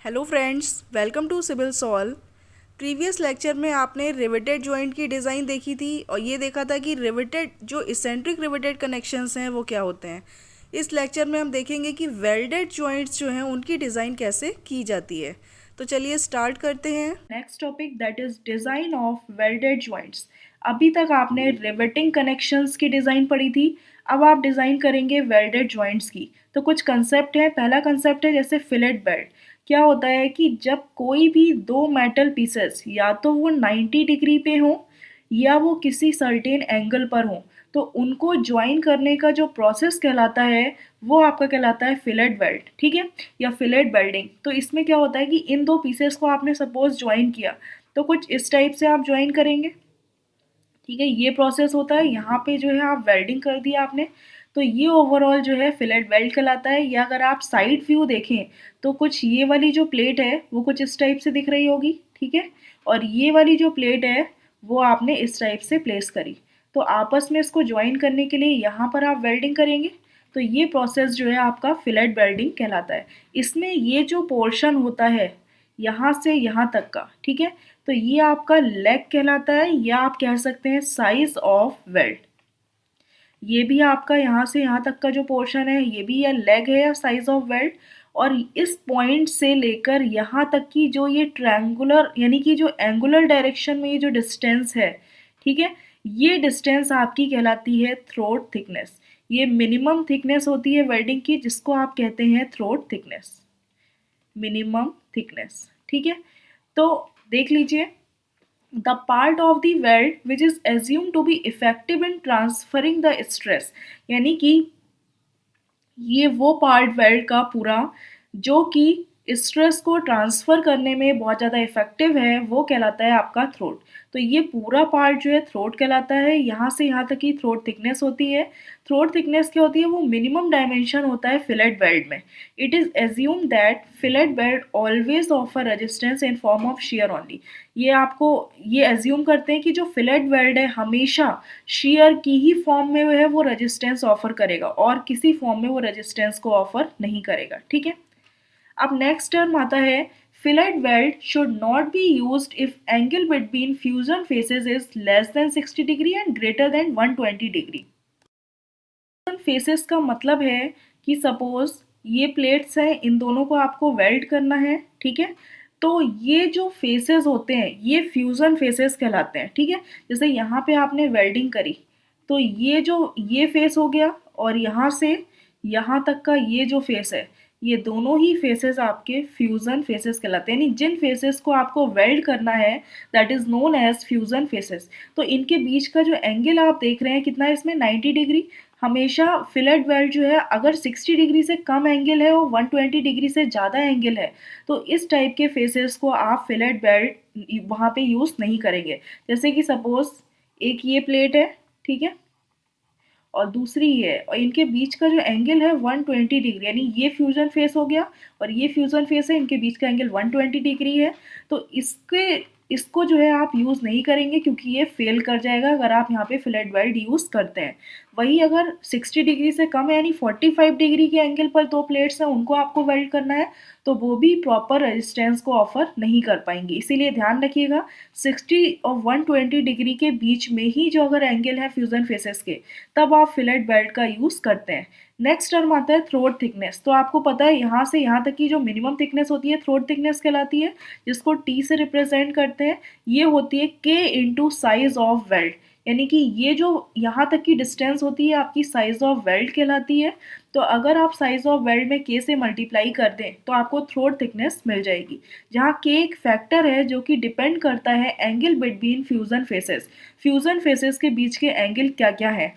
Hello friends, welcome to civil solve. Previous lecture में आपने riveted joint की design देखी थी और ये देखा था कि रिवेटेड जो इसेंट्रिक रिवेटेड कनेक्शंस हैं वो क्या होते हैं। इस लेक्चर में हम देखेंगे कि वेल्डेड जॉइंट्स जो हैं उनकी डिज़ाइन कैसे की जाती है। तो चलिए स्टार्ट करते हैं। Next topic that is design of welded joints. अभी तक आपने रिवेटिंग कनेक्शंस की डिज़ाइन पढ़ी थी, अब आप डिज़ाइन करेंगे वेल्डेड जॉइंट्स की। तो कुछ कंसेप्ट है। पहला कंसेप्ट है जैसे फिलेट बेल्ट। क्या होता है कि जब कोई भी दो मेटल पीसेस या तो वो 90 डिग्री पे हो या वो किसी सर्टेन एंगल पर हो, तो उनको ज्वाइन करने का जो प्रोसेस कहलाता है वो आपका कहलाता है फिलेट वेल्ड, ठीक है, या फिलेट वेल्डिंग। तो इसमें क्या होता है कि इन दो पीसेस को आपने सपोज ज्वाइन किया, तो कुछ इस टाइप से आप ज्वाइन करेंगे, ठीक है। ये प्रोसेस होता है। यहाँ पे जो है आप वेल्डिंग कर दिया आपने, तो ये ओवरऑल जो है फिलेट वेल्ड कहलाता है। या अगर आप साइड व्यू देखें तो कुछ ये वाली जो प्लेट है वो कुछ इस टाइप से दिख रही होगी, ठीक है, और ये वाली जो प्लेट है वो आपने इस टाइप से प्लेस करी। तो आपस में इसको ज्वाइन करने के लिए यहाँ पर आप वेल्डिंग करेंगे। तो ये प्रोसेस जो है आपका फिलेट वेल्डिंग कहलाता है। इसमें ये जो पोर्शन होता है यहाँ से यहाँ तक का, ठीक है, तो ये आपका लेग कहलाता है, या आप कह सकते हैं साइज ऑफ वेल्ड। ये भी आपका यहाँ से यहाँ तक का जो पोर्शन है ये भी या लेग है या साइज ऑफ वेल्ड। और इस पॉइंट से लेकर यहाँ तक की जो ये ट्रायंगुलर यानी कि जो एंगुलर डायरेक्शन में ये जो डिस्टेंस है, ठीक है, ये डिस्टेंस आपकी कहलाती है थ्रोट थिकनेस। ये मिनिमम थिकनेस होती है वेल्डिंग की, जिसको आप कहते हैं थ्रोट थिकनेस, मिनिमम थिकनेस, ठीक है। तो देख लीजिए, the part of the weld which is assumed to be effective in transferring the stress, यानी कि ये वो पार्ट वेल्ड का पूरा जो कि स्ट्रेस को ट्रांसफ़र करने में बहुत ज़्यादा इफ़ेक्टिव है, वो कहलाता है आपका थ्रोट। तो ये पूरा पार्ट जो है थ्रोट कहलाता है। यहाँ से यहाँ तक की थ्रोट थिकनेस होती है। थ्रोट थिकनेस क्या होती है, वो मिनिमम डायमेंशन होता है फिलेट वेल्ड में। It is assume that fillet weld always offer resistance in form of shear only. ये आपको ये एज्यूम करते हैं कि जो फिलेट वेल्ड है हमेशा शेयर की ही फॉर्म में है वो रेजिस्टेंस ऑफर करेगा और किसी फॉर्म में वो रेजिस्टेंस को ऑफर नहीं करेगा, ठीक है। अब नेक्स्ट टर्म आता है fillet weld should not be used if angle between fusion faces is less than 60 degree and greater than 120 degree. Faces का मतलब है कि सपोज ये प्लेट्स हैं, इन दोनों को आपको वेल्ड करना है, ठीक है। तो ये जो फेसेस होते हैं ये फ्यूजन फेसेस कहलाते हैं, ठीक है। जैसे यहाँ पे आपने वेल्डिंग करी, तो ये जो ये फेस हो गया और यहाँ से यहाँ तक का ये जो फेस है, ये दोनों ही फेसेस आपके फ्यूजन फेसेस कहलाते हैं। यानी जिन फेसेस को आपको वेल्ड करना है that is known as fusion faces. तो इनके बीच का जो एंगल आप देख रहे हैं कितना है, इसमें 90 डिग्री। हमेशा फिलेट वेल्ड जो है अगर 60 डिग्री से कम एंगल है और 120 डिग्री से ज़्यादा एंगल है, तो इस टाइप के फेसेस को आप फिलेट वेल्ड वहाँ पे यूज़ नहीं करेंगे। जैसे कि सपोज एक ये प्लेट है, ठीक है, और दूसरी ये है, और इनके बीच का जो एंगल है 120 डिग्री, यानी ये फ्यूजन फेस हो गया और ये फ्यूजन फेस है, इनके बीच का एंगल 120 डिग्री है। तो इसको जो है आप यूज़ नहीं करेंगे क्योंकि ये फेल कर जाएगा अगर आप यहाँ पे फिलेट वेल्ड यूज़ करते हैं। वही अगर 60 डिग्री से कम है यानी 45 डिग्री के एंगल पर दो प्लेट्स हैं उनको आपको वेल्ड करना है, तो वो भी प्रॉपर रेजिस्टेंस को ऑफर नहीं कर पाएंगी। इसीलिए ध्यान रखिएगा 60 और 120 डिग्री के बीच में ही जो अगर एंगल है फ्यूजन फेसेस के, तब आप फिलेट बेल्ट का यूज़ करते हैं। नेक्स्ट टर्म आता है थ्रोट थिकनेस। तो आपको पता है यहाँ से यहाँ तक की जो मिनिमम थिकनेस होती है थ्रोट थिकनेस कहलाती है, जिसको टी से रिप्रेजेंट करते हैं। ये होती है के इंटू साइज ऑफ वेल्ड, यानी कि ये जो यहाँ तक की डिस्टेंस होती है आपकी साइज ऑफ वेल्ड कहलाती है। तो अगर आप साइज ऑफ वेल्ड में के से मल्टीप्लाई कर दें तो आपको थ्रोट थिकनेस मिल जाएगी, जहाँ के एक फैक्टर है जो कि डिपेंड करता है angle between fusion faces. Fusion faces के बीच के एंगल क्या क्या है।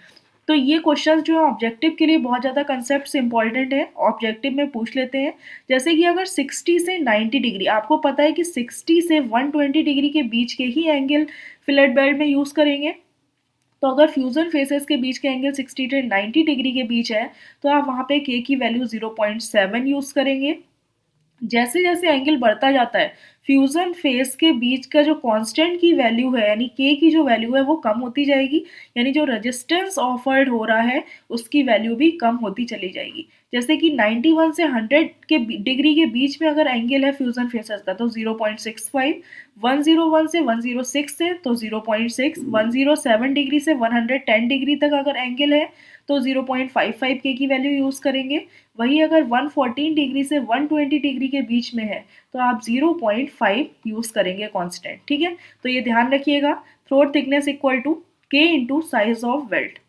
तो ये क्वेश्चन जो है ऑब्जेक्टिव के लिए बहुत ज़्यादा कंसेप्ट इंपॉर्टेंट है, ऑब्जेक्टिव में पूछ लेते हैं। जैसे कि अगर 60 से 90 डिग्री, आपको पता है कि 60 से 120 डिग्री के बीच के ही एंगल फिलेट बेल्ट में यूज़ करेंगे। तो अगर फ्यूजन फेसेस के बीच के एंगल 60 से 90 डिग्री के बीच है तो आप वहाँ पे के की वैल्यू 0.7 यूज़ करेंगे। जैसे जैसे एंगल बढ़ता जाता है, फ्यूजन फेस के बीच का जो कांस्टेंट की वैल्यू है यानी के की जो वैल्यू है वो कम होती जाएगी, यानी जो रेजिस्टेंस ऑफर्ड हो रहा है उसकी वैल्यू भी कम होती चली जाएगी। जैसे कि 91 से 100 के डिग्री के बीच में अगर एंगल है फ्यूजन फेसेस का तो 0.65, 101 से 106 से तो 0.6, 107 डिग्री से 110 डिग्री तक अगर एंगल है तो 0.55 के की वैल्यू यूज़ करेंगे। वही अगर 114 डिग्री से 120 डिग्री के बीच में है तो आप 0.5 यूज़ करेंगे कांस्टेंट, ठीक है। तो ये ध्यान रखिएगा, throat thickness equal to K into size of weld.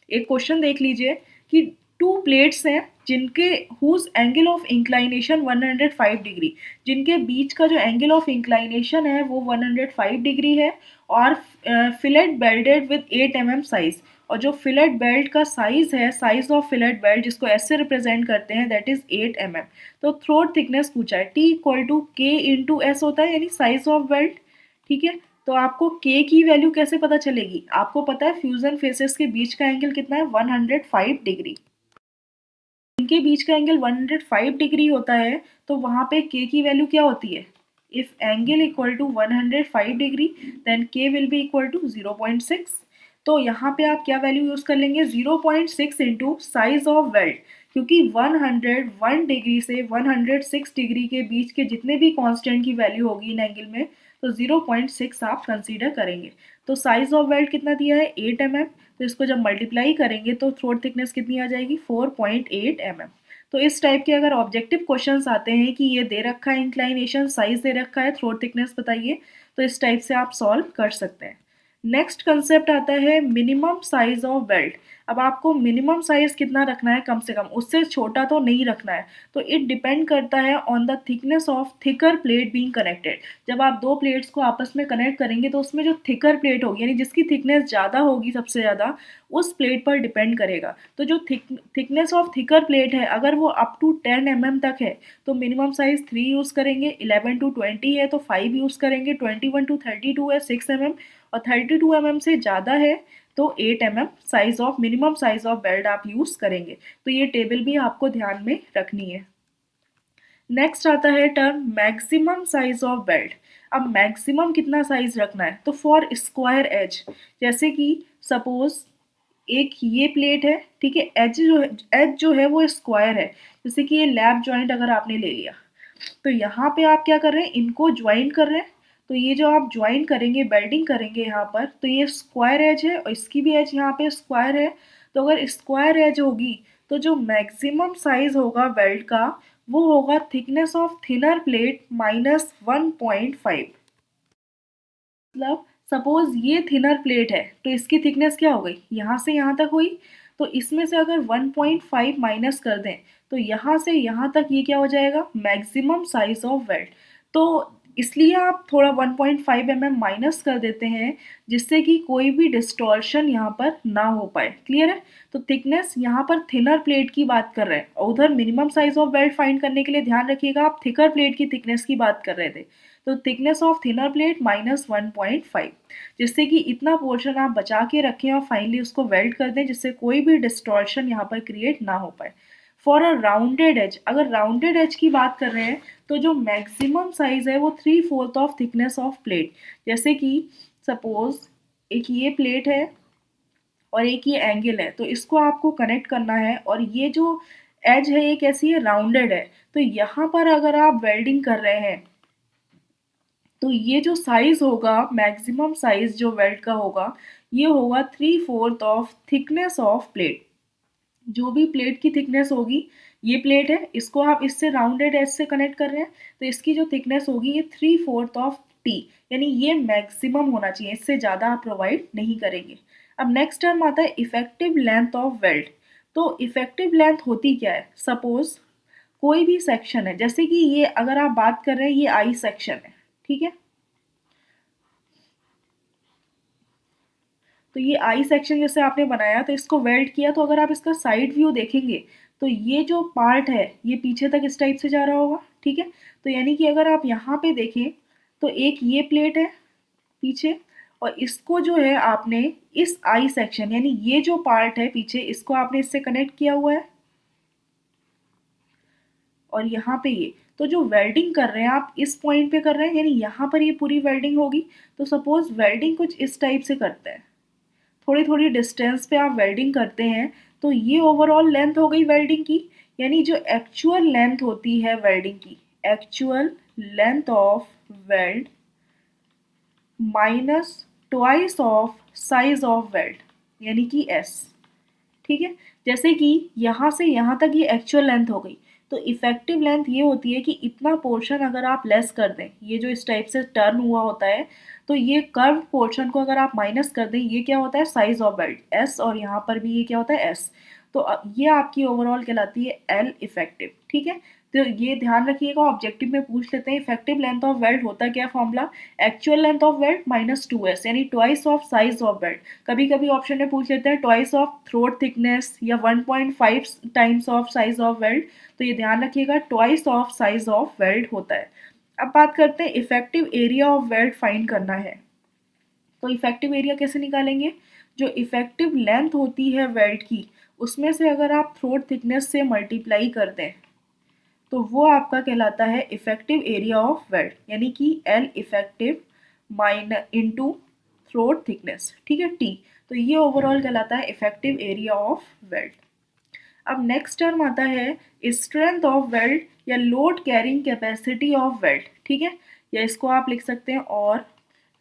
एक क्वेश्चन देख लीजिए कि टू प्लेट्स हैं जिनके whose angle of inclination 105 degree, जिनके बीच का जो एंगल ऑफ इंक्लाइनेशन है वो 105 डिग्री है और fillet belted with 8 mm size. और जो फिलेट बेल्ट का साइज है, साइज ऑफ फिलेट बेल्ट जिसको ऐसे रिप्रेजेंट करते हैं दैट इज 8 mm। तो थ्रोट थिकनेस पूछा है, T equal to K into S होता है यानी साइज ऑफ बेल्ट, ठीक है। तो आपको के की वैल्यू कैसे पता चलेगी, आपको पता है फ्यूजन फेसेस के बीच का एंगल कितना है 105 डिग्री, इनके बीच का एंगल 105 डिग्री होता है तो वहां पे के की वैल्यू क्या होती है, if angle equal to 105 degree then K will be equal to 0.6। तो यहाँ पे आप क्या वैल्यू यूज कर लेंगे 0.6 इंटू साइज ऑफ वेल्ट, क्योंकि 101 डिग्री से 106 डिग्री के बीच के जितने भी कांस्टेंट की वैल्यू होगी इन एंगल में तो 0.6 आप कंसीडर करेंगे। तो साइज ऑफ वेल्ट कितना दिया है 8 mm, तो इसको जब मल्टीप्लाई करेंगे तो थ्रोट थिकनेस कितनी आ जाएगी 4.8 mm। तो इस टाइप के अगर ऑब्जेक्टिव क्वेश्चंस आते हैं कि ये दे रखा है इंक्लाइनेशन, साइज दे रखा है, थ्रोट थिकनेस बताइए, तो इस टाइप से आप सॉल्व कर सकते हैं। नेक्स्ट कंसेप्ट आता है मिनिमम साइज ऑफ बेल्ट। अब आपको मिनिमम साइज कितना रखना है, कम से कम, उससे छोटा तो नहीं रखना है। तो इट डिपेंड करता है on the thickness of thicker plate being connected. जब आप दो प्लेट्स को आपस में कनेक्ट करेंगे तो उसमें जो थिकर प्लेट होगी यानी जिसकी थिकनेस ज़्यादा होगी सबसे ज़्यादा, उस प्लेट पर डिपेंड करेगा। तो जो थिकनेस ऑफ थिकर प्लेट है अगर वो अप टू 10 mm तक है तो मिनिमम साइज 3 यूज़ करेंगे, 11 to 20 है तो 5 यूज़ करेंगे, 21 to 32 है 6 mm, और 32 mm से ज़्यादा है तो 8 mm size of minimum size of belt आप यूज़ करेंगे। तो ये टेबल भी आपको ध्यान में रखनी है। नेक्स्ट आता है term maximum size of belt. अब मैक्सिमम कितना साइज रखना है, तो फॉर स्क्वायर एज, जैसे कि सपोज एक ये प्लेट है, ठीक है, एज जो है वो स्क्वायर है, जैसे कि ये लैप जॉइंट अगर आपने ले लिया तो यहाँ पे आप क्या कर रहे हैं इनको ज्वाइन कर रहे हैं। तो ये जो आप ज्वाइन करेंगे बेल्डिंग करेंगे यहाँ पर, तो ये स्क्वायर एज है और इसकी भी एज यहाँ पे स्क्वायर है। तो अगर स्क्वायर एज होगी तो जो मैक्सिमम साइज होगा बेल्ट का वो होगा thickness of thinner plate minus 1.5। मतलब सपोज ये थिनर प्लेट है तो इसकी थिकनेस क्या हो गई यहाँ से यहाँ तक हुई, तो इसमें से अगर 1.5 माइनस कर दें तो यहाँ से यहाँ तक ये क्या हो जाएगा मैक्सिमम साइज ऑफ वेल्ट। तो इसलिए आप थोड़ा 1.5 mm माइनस कर देते हैं जिससे कि कोई भी डिस्टॉर्शन यहाँ पर ना हो पाए। क्लियर है। तो थिकनेस यहाँ पर थिनर प्लेट की बात कर रहे हैं और उधर minimum size of belt find करने के लिए ध्यान रखिएगा आप थिकर प्लेट की थिकनेस की बात कर रहे थे। तो thickness of thinner plate minus 1.5, जिससे कि इतना पोर्शन आप बचा के रखें और फाइनली उसको वेल्ड कर दें जिससे कोई भी डिस्टॉर्शन यहाँ पर क्रिएट ना हो पाए। फॉर अ राउंडेड एज, अगर राउंडेड एज की बात कर रहे हैं तो जो मैक्सिमम साइज है वो 3/4 ऑफ थिकनेस ऑफ प्लेट। जैसे कि सपोज एक ये प्लेट है और एक ये एंगल है तो इसको आपको कनेक्ट करना है और ये जो एज है ये कैसी है राउंडेड है। तो यहाँ पर अगर आप वेल्डिंग कर रहे हैं तो ये जो साइज होगा मैक्सिमम साइज जो वेल्ड का होगा ये होगा 3/4 ऑफ थिकनेस ऑफ प्लेट। जो भी प्लेट की थिकनेस होगी, ये प्लेट है इसको आप इससे राउंडेड एज से कनेक्ट कर रहे हैं तो इसकी जो थिकनेस होगी ये 3/4 ऑफ टी, यानी ये मैक्सिमम होना चाहिए, इससे ज़्यादा आप प्रोवाइड नहीं करेंगे। अब नेक्स्ट टर्म आता है इफेक्टिव लेंथ ऑफ वेल्ड। तो इफेक्टिव लेंथ होती क्या है, सपोज कोई भी सेक्शन है, जैसे कि ये अगर आप बात कर रहे हैं ये आई सेक्शन है, ठीक है। तो ये आई सेक्शन जैसे आपने बनाया तो इसको वेल्ड किया तो अगर आप इसका साइड व्यू देखेंगे तो ये जो पार्ट है ये पीछे तक इस टाइप से जा रहा होगा, ठीक है। तो यानी कि अगर आप यहाँ पे देखें तो एक ये प्लेट है पीछे और इसको जो है आपने इस आई सेक्शन यानी ये जो पार्ट है पीछे इसको आपने इससे कनेक्ट किया हुआ है और यहाँ पे ये, तो जो वेल्डिंग कर रहे हैं आप इस पॉइंट पे कर रहे हैं, यानी यहाँ पर ये पूरी वेल्डिंग होगी। तो सपोज वेल्डिंग कुछ इस टाइप से करते हैं, थोड़ी थोड़ी डिस्टेंस पे आप वेल्डिंग करते हैं, तो ये ओवरऑल लेंथ हो गई वेल्डिंग की। यानी जो एक्चुअल लेंथ होती है वेल्डिंग की, actual length of weld minus twice of size of weld, यानी कि एस। ठीक है, जैसे कि यहाँ से यहाँ तक ये एक्चुअल लेंथ हो गई, तो इफेक्टिव लेंथ ये होती है कि इतना पोर्शन अगर आप लेस कर दें, ये जो इस टाइप से टर्न हुआ होता है, तो ये कर्व पोर्शन को अगर आप माइनस कर दें, ये क्या होता है साइज ऑफ बेल्ट एस, और यहाँ पर भी ये क्या होता है एस। तो ये आपकी ओवरऑल कहलाती है एल इफेक्टिव। ठीक है, तो ये ध्यान रखिएगा, ऑब्जेक्टिव में पूछ लेते हैं इफेक्टिव लेंथ ऑफ वेल्ट होता क्या formula, actual length of belt minus 2s, यानी twice of size of belt. कभी कभी ऑप्शन में पूछ लेते हैं ट्वाइस ऑफ थ्रोट थिकनेस या 1.5 times of size of belt, तो ये ध्यान रखिएगा twice of size of belt होता है। अब बात करते हैं effective area of belt find करना है, तो इफेक्टिव एरिया कैसे निकालेंगे, जो इफेक्टिव लेंथ होती है वेल्ट की, उसमें से अगर आप थ्रोट थिकनेस से मल्टीप्लाई कर दें, तो वो आपका कहलाता है इफेक्टिव एरिया ऑफ वेल्ट, यानी कि L effective minus into throat thickness. ठीक है, टी। तो ये ओवरऑल कहलाता है इफेक्टिव एरिया ऑफ वेल्ट। अब नेक्स्ट टर्म आता है स्ट्रेंथ ऑफ वेल्ट या load carrying capacity of belt. ठीक है, या इसको आप लिख सकते हैं और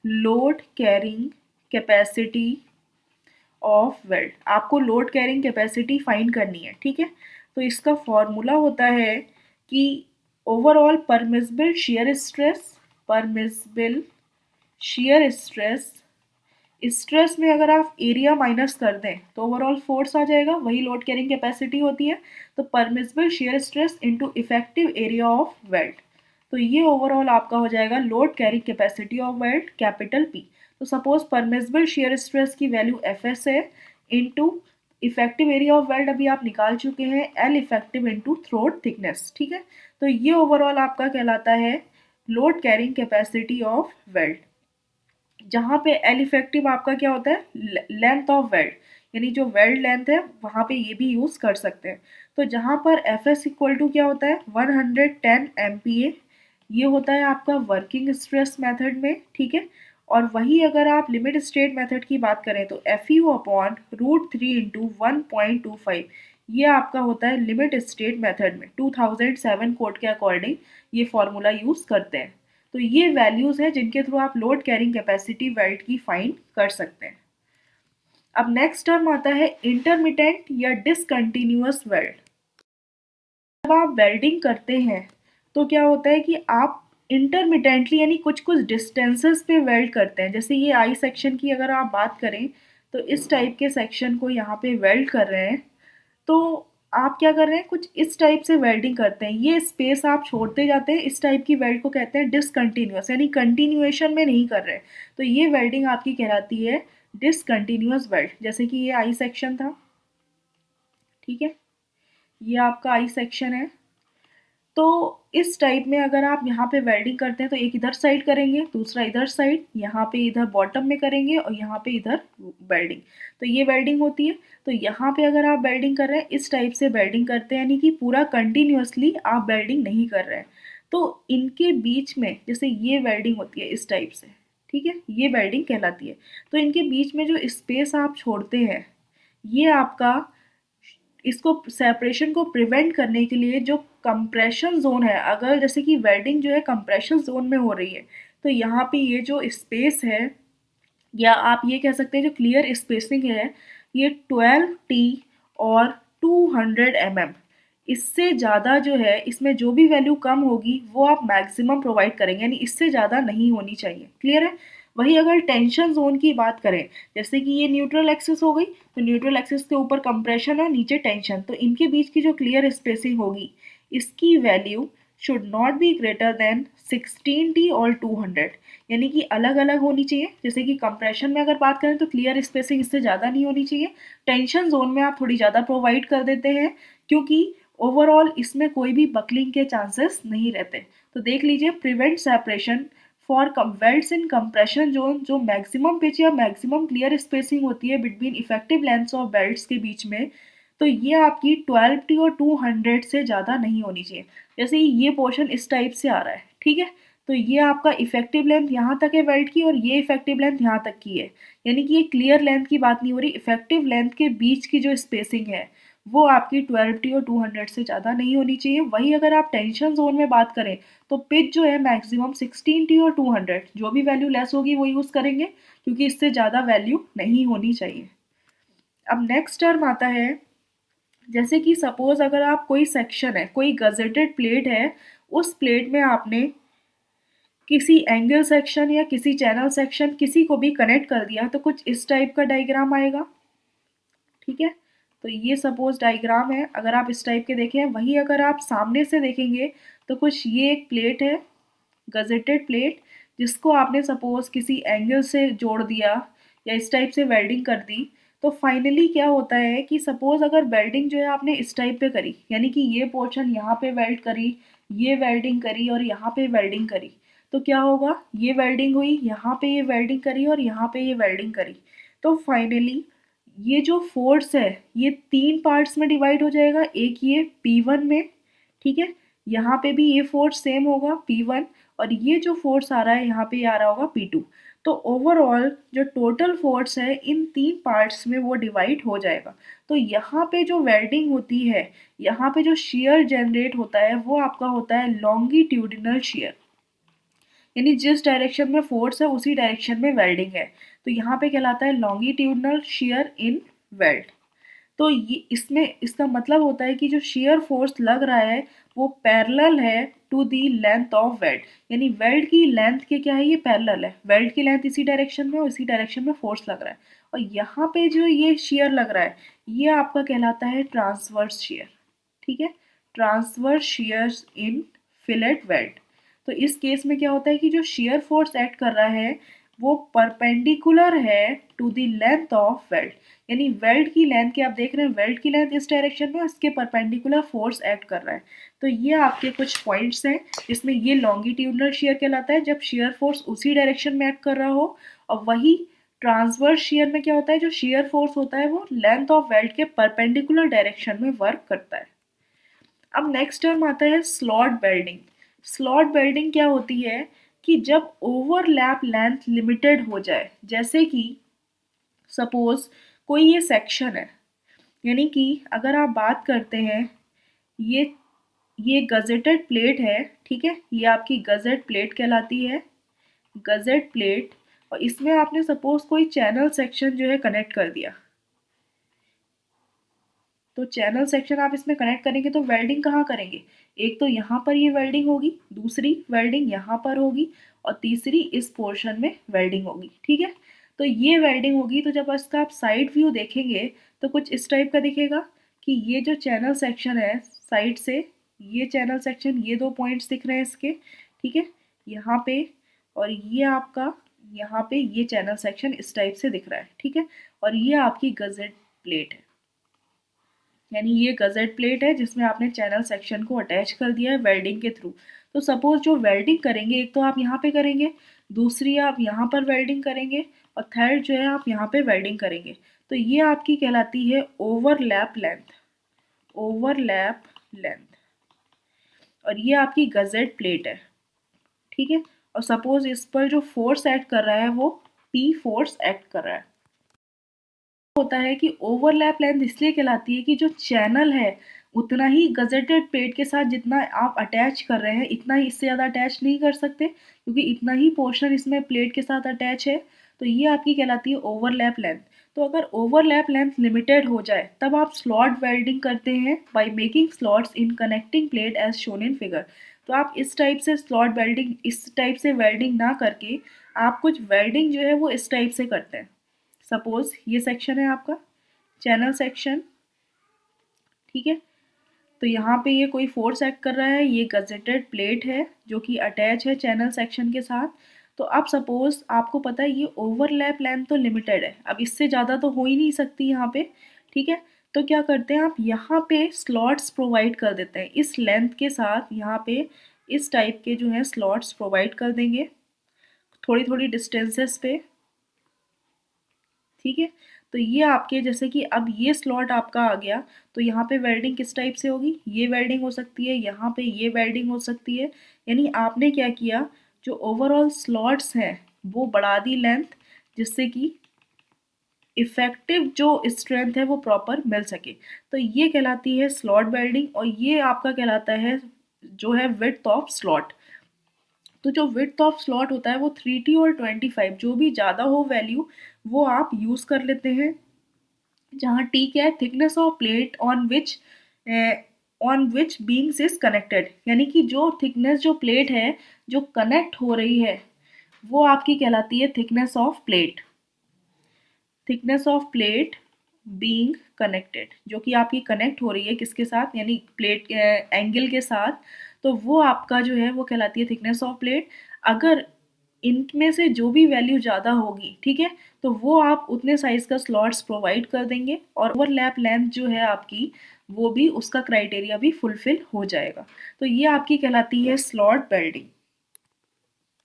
load carrying capacity of belt. आपको लोड कैरिंग कैपेसिटी फाइंड करनी है। ठीक है, तो इसका फॉर्मूला होता है कि overall permissible shear stress, permissible shear stress, stress में अगर आप एरिया माइनस कर दें तो ओवरऑल फोर्स आ जाएगा, वही लोड कैरिंग कैपेसिटी होती है। तो permissible shear stress into effective area of belt, तो ये ओवरऑल आपका हो जाएगा load carrying capacity of belt capital P. तो सपोज परमिसिबल शियर स्ट्रेस की वैल्यू एफ एस है, into effective area of belt अभी आप निकाल चुके हैं L effective into throat thickness. ठीक है, तो ये ओवरऑल आपका कहलाता है load carrying capacity of belt, जहाँ पे एल इफेक्टिव आपका क्या होता है लेंथ ऑफ वेल्ट, यानी जो वेल्ट लेंथ है वहाँ पे ये भी यूज़ कर सकते हैं। तो जहाँ पर एफ एस इक्वल टू क्या होता है 110 MPa, ये होता है आपका वर्किंग स्ट्रेस मेथड में। ठीक है, और वही अगर आप लिमिट स्टेट मेथड की बात करें तो एफ यू अपॉन √3 इंटू 1.25, ये आपका होता है लिमिट स्टेट मेथड में 2007 कोड के अकॉर्डिंग ये फॉर्मूला यूज़ करते हैं। तो ये वैल्यूज़ हैं जिनके थ्रू आप लोड कैरिंग कैपेसिटी वेल्ट की फाइंड कर सकते हैं। अब नेक्स्ट टर्म आता है इंटरमिटेंट या डिसकंटिन्यूअस वेल्ड। जब आप वेल्डिंग करते हैं तो क्या होता है कि आप इंटरमिटेंटली यानी कुछ कुछ डिस्टेंसेस पे वेल्ड करते हैं। जैसे ये आई सेक्शन की अगर आप बात करें तो इस टाइप के सेक्शन को यहाँ पे वेल्ड कर रहे हैं, तो आप क्या कर रहे हैं कुछ इस टाइप से वेल्डिंग करते हैं, ये स्पेस आप छोड़ते जाते हैं, इस टाइप की वेल्ड को कहते हैं डिसकंटिन्यूअस, यानी कंटिन्यूएशन में नहीं कर रहे। तो ये वेल्डिंग आपकी कहलाती है डिसकंटिन्यूअस वेल्ड। जैसे कि ये आई सेक्शन था, ठीक है, ये आपका आई सेक्शन है, तो इस टाइप में अगर आप यहाँ पे वेल्डिंग करते हैं तो एक इधर साइड करेंगे, दूसरा इधर साइड, यहाँ पे इधर बॉटम में करेंगे और यहाँ पे इधर वेल्डिंग, तो ये वेल्डिंग होती है। तो यहाँ पे अगर आप वेल्डिंग कर रहे हैं इस टाइप से वेल्डिंग करते हैं, यानी कि पूरा कंटिन्यूअसली आप वेल्डिंग नहीं कर रहे हैं। तो इनके बीच में जैसे ये वेल्डिंग होती है इस टाइप से, ठीक है, ये वेल्डिंग कहलाती है। तो इनके बीच में जो स्पेस आप छोड़ते हैं, ये आपका इसको सेपरेशन को प्रिवेंट करने के लिए जो कंप्रेशन जोन है, अगर जैसे कि वेल्डिंग जो है कंप्रेशन जोन में हो रही है, तो यहाँ पे ये जो स्पेस है, या आप ये कह सकते हैं जो क्लियर स्पेसिंग है, ये 12T और 200 mm, इससे ज़्यादा जो है इसमें जो भी वैल्यू कम होगी वो आप मैक्सिमम प्रोवाइड करेंगे, यानी इससे ज़्यादा नहीं होनी चाहिए। क्लियर है। वही अगर टेंशन जोन की बात करें, जैसे कि ये न्यूट्रल एक्सिस हो गई, तो न्यूट्रल एक्सिस के ऊपर कंप्रेशन और नीचे टेंशन, तो इनके बीच की जो क्लियर स्पेसिंग होगी इसकी value should not be greater than 16T और 200, यानी कि अलग अलग होनी चाहिए। जैसे कि कंप्रेशन में अगर बात करें तो क्लियर स्पेसिंग इससे ज़्यादा नहीं होनी चाहिए, टेंशन जोन में आप थोड़ी ज़्यादा प्रोवाइड कर देते हैं क्योंकि ओवरऑल इसमें कोई भी बकलिंग के चांसेस नहीं रहते। तो देख लीजिए, prevent separation for welds in compression zone, जो मैक्सिमम पिच या मैक्सिमम क्लियर स्पेसिंग होती है between effective lengths of belts के बीच में, तो ये आपकी 12T और 200 से ज़्यादा नहीं होनी चाहिए। जैसे ये पोर्शन इस टाइप से आ रहा है, ठीक है। तो ये आपका इफेक्टिव लेंथ यहाँ तक है वेल्ड की और ये इफेक्टिव लेंथ यहाँ तक की है, यानी कि ये क्लियर लेंथ की बात नहीं हो रही, इफेक्टिव लेंथ के बीच की जो स्पेसिंग है वो आपकी 12T और 200 से ज़्यादा नहीं होनी चाहिए। वही अगर आप टेंशन जोन में बात करें तो पिच जो है मैक्सिमम 16T और 200, जो भी वैल्यू लेस होगी वो यूज़ करेंगे, क्योंकि इससे ज़्यादा वैल्यू नहीं होनी चाहिए। अब नेक्स्ट टर्म आता है, जैसे कि सपोज अगर आप कोई सेक्शन है, कोई गजेटेड प्लेट है, उस प्लेट में आपने किसी एंगल सेक्शन या किसी चैनल सेक्शन किसी को भी कनेक्ट कर दिया तो कुछ इस टाइप का डायग्राम आएगा, ठीक है। तो ये सपोज डायग्राम है, अगर आप इस टाइप के देखें। वही अगर आप सामने से देखेंगे तो कुछ ये एक प्लेट है, गजेटेड प्लेट, जिसको आपने सपोज किसी एंगल से जोड़ दिया या इस टाइप से वेल्डिंग कर दी। तो फाइनली क्या होता है कि सपोज अगर वेल्डिंग जो है आपने इस टाइप पे करी, यानी कि ये पोर्शन यहाँ पे वेल्ड करी, ये वेल्डिंग करी और यहाँ पे वेल्डिंग करी, तो क्या होगा, ये वेल्डिंग हुई, यहाँ पे ये वेल्डिंग करी और यहाँ पे ये वेल्डिंग करी। तो फाइनली ये जो फोर्स है ये 3 पार्ट्स में डिवाइड हो जाएगा। एक ये P1 में, ठीक है, यहाँ पे भी ये फोर्स सेम होगा P1, और ये जो फोर्स आ रहा है यहाँ पे आ रहा होगा P2। तो ओवरऑल जो टोटल फोर्स है इन 3 पार्ट्स में वो डिवाइड हो जाएगा। तो यहाँ पे जो वेल्डिंग होती है, यहाँ पे जो शियर जनरेट होता है वो आपका होता है लॉन्गिट्यूडिनल शियर, यानी जिस डायरेक्शन में फोर्स है उसी डायरेक्शन में वेल्डिंग है। तो यहाँ पे कहलाता है लॉन्गिट्यूडिनल शियर इन वेल्ड। तो ये इसमें इसका मतलब होता है कि जो शियर फोर्स लग रहा है वो पैरेलल है to the length of weld, यानी वेल्ड की लेंथ के क्या है, ये पैरेलल है, वेल्ड की लेंथ इसी डायरेक्शन में और इसी डायरेक्शन में फोर्स लग रहा है। और यहाँ पे जो ये शियर लग रहा है ये आपका कहलाता है ट्रांसवर्स शियर, ठीक है, ट्रांसवर्स शियर इन फिलेट वेल्ड। तो इस केस में क्या होता है कि जो शियर फोर्स एक्ट कर रहा है वो परपेंडिकुलर है to the length of weld, यानी वेल्ड की लेंथ के आप देख रहे हैं, वेल्ड की लेंथ इस डायरेक्शन में, इसके परपेंडिकुलर फोर्स एक्ट कर रहा है। तो ये आपके कुछ पॉइंट्स हैं जिसमें ये लॉन्गिट्यूडनल शियर कहलाता है जब शियर फोर्स उसी डायरेक्शन में एक्ट कर रहा हो, और वही ट्रांसवर्स शियर में क्या होता है, जो शियर फोर्स होता है वो लेंथ ऑफ वेल्ड के परपेंडिकुलर डायरेक्शन में वर्क करता है। अब नेक्स्ट टर्म आता है स्लॉट वेल्डिंग। स्लॉट वेल्डिंग क्या होती है कि जब ओवरलैप लेंथ लिमिटेड हो जाए, जैसे कि सपोज कोई ये सेक्शन है, यानी कि अगर आप बात करते हैं ये ये गजेटेड प्लेट है, ठीक है, ये आपकी गजेट प्लेट कहलाती है, गजेट प्लेट, और इसमें आपने सपोज कोई चैनल सेक्शन जो है कनेक्ट कर दिया। तो चैनल सेक्शन आप इसमें कनेक्ट करेंगे तो वेल्डिंग कहाँ करेंगे, एक तो यहाँ पर ये वेल्डिंग होगी, दूसरी वेल्डिंग यहाँ पर होगी, और तीसरी इस पोर्शन में वेल्डिंग होगी, ठीक है। तो ये वेल्डिंग होगी, तो जब इसका आप साइड व्यू देखेंगे तो कुछ इस टाइप का दिखेगा कि ये जो चैनल सेक्शन है साइड से, ये चैनल सेक्शन, ये 2 पॉइंट्स दिख रहे हैं इसके, ठीक है, यहाँ पे, और ये आपका यहाँ पे ये चैनल सेक्शन इस टाइप से दिख रहा है, ठीक है, और ये आपकी गजेट प्लेट है, यानी ये गजेट प्लेट है जिसमें आपने चैनल सेक्शन को अटैच कर दिया है वेल्डिंग के थ्रू। तो सपोज जो वेल्डिंग करेंगे, एक तो आप यहाँ पे करेंगे, दूसरी आप यहाँ पर वेल्डिंग करेंगे, और थर्ड जो है आप यहाँ पे वेल्डिंग करेंगे। तो ये आपकी कहलाती है ओवरलैप लेंथ, ओवरलैप लेंथ, और ये आपकी गजेट प्लेट है, ठीक है। और सपोज इस पर जो फोर्स एक्ट कर रहा है वो पी फोर्स एक्ट कर रहा है। होता है कि ओवरलैप लेंथ इसलिए कहलाती है कि जो चैनल है उतना ही गजेटेड प्लेट के साथ जितना आप अटैच कर रहे हैं इतना ही, इससे ज़्यादा अटैच नहीं कर सकते क्योंकि इतना ही पोर्शन इसमें प्लेट के साथ अटैच है। तो ये आपकी कहलाती है ओवरलैप लेंथ। तो अगर ओवरलैप लेंथ लिमिटेड हो जाए तब आप स्लॉट वेल्डिंग करते हैं by making slots in connecting plate as shown in figure. तो आप इस टाइप से स्लॉट वेल्डिंग, इस टाइप से वेल्डिंग ना करके आप कुछ वेल्डिंग जो है वो इस टाइप से करते हैं। सपोज ये सेक्शन है आपका चैनल सेक्शन, ठीक है, तो यहाँ पे ये कोई फोर्स एक्ट कर रहा है, ये गजेटेड प्लेट है जो कि अटैच है चैनल सेक्शन के साथ। तो अब सपोज आपको पता है ये ओवरलैप लेंथ तो लिमिटेड है, अब इससे ज़्यादा तो हो ही नहीं सकती यहाँ पे, ठीक है। तो क्या करते हैं आप यहाँ पे स्लॉट्स प्रोवाइड कर देते हैं इस लेंथ के साथ, यहाँ पे इस टाइप के जो है स्लॉट्स प्रोवाइड कर देंगे थोड़ी थोड़ी डिस्टेंसेस पे, ठीक है। तो ये आपके जैसे कि अब ये स्लॉट आपका आ गया, तो यहाँ पे वेल्डिंग किस टाइप से होगी, ये वेल्डिंग हो सकती है, यहाँ पे ये वेल्डिंग हो सकती है। यानी आपने क्या किया, जो ओवरऑल स्लॉट्स हैं वो बढ़ा दी लेंथ, जिससे कि इफेक्टिव जो स्ट्रेंथ है वो प्रॉपर मिल सके। तो ये कहलाती है स्लॉट वेल्डिंग, और ये आपका कहलाता है जो है विड्थ ऑफ स्लॉट। तो जो विड्थ ऑफ स्लॉट होता है वो 3T और 25, जो भी ज़्यादा हो वैल्यू वो आप यूज़ कर लेते हैं। जहाँ टी क्या है, thickness of plate on which beings is connected, यानी कि जो थिकनेस जो प्लेट है जो कनेक्ट हो रही है वो आपकी कहलाती है thickness of plate. Thickness of plate being connected, जो कि आपकी कनेक्ट हो रही है किसके साथ, यानी प्लेट एंगल के साथ, तो वो आपका जो है वो कहलाती है थिकनेस ऑफ प्लेट। अगर इनमें से जो भी वैल्यू ज़्यादा होगी, ठीक है, तो वो आप उतने साइज का स्लॉट्स प्रोवाइड कर देंगे, और ओवरलैप लेंथ जो है आपकी वो भी उसका क्राइटेरिया भी फुलफिल हो जाएगा। तो ये आपकी कहलाती है स्लॉट वेल्डिंग।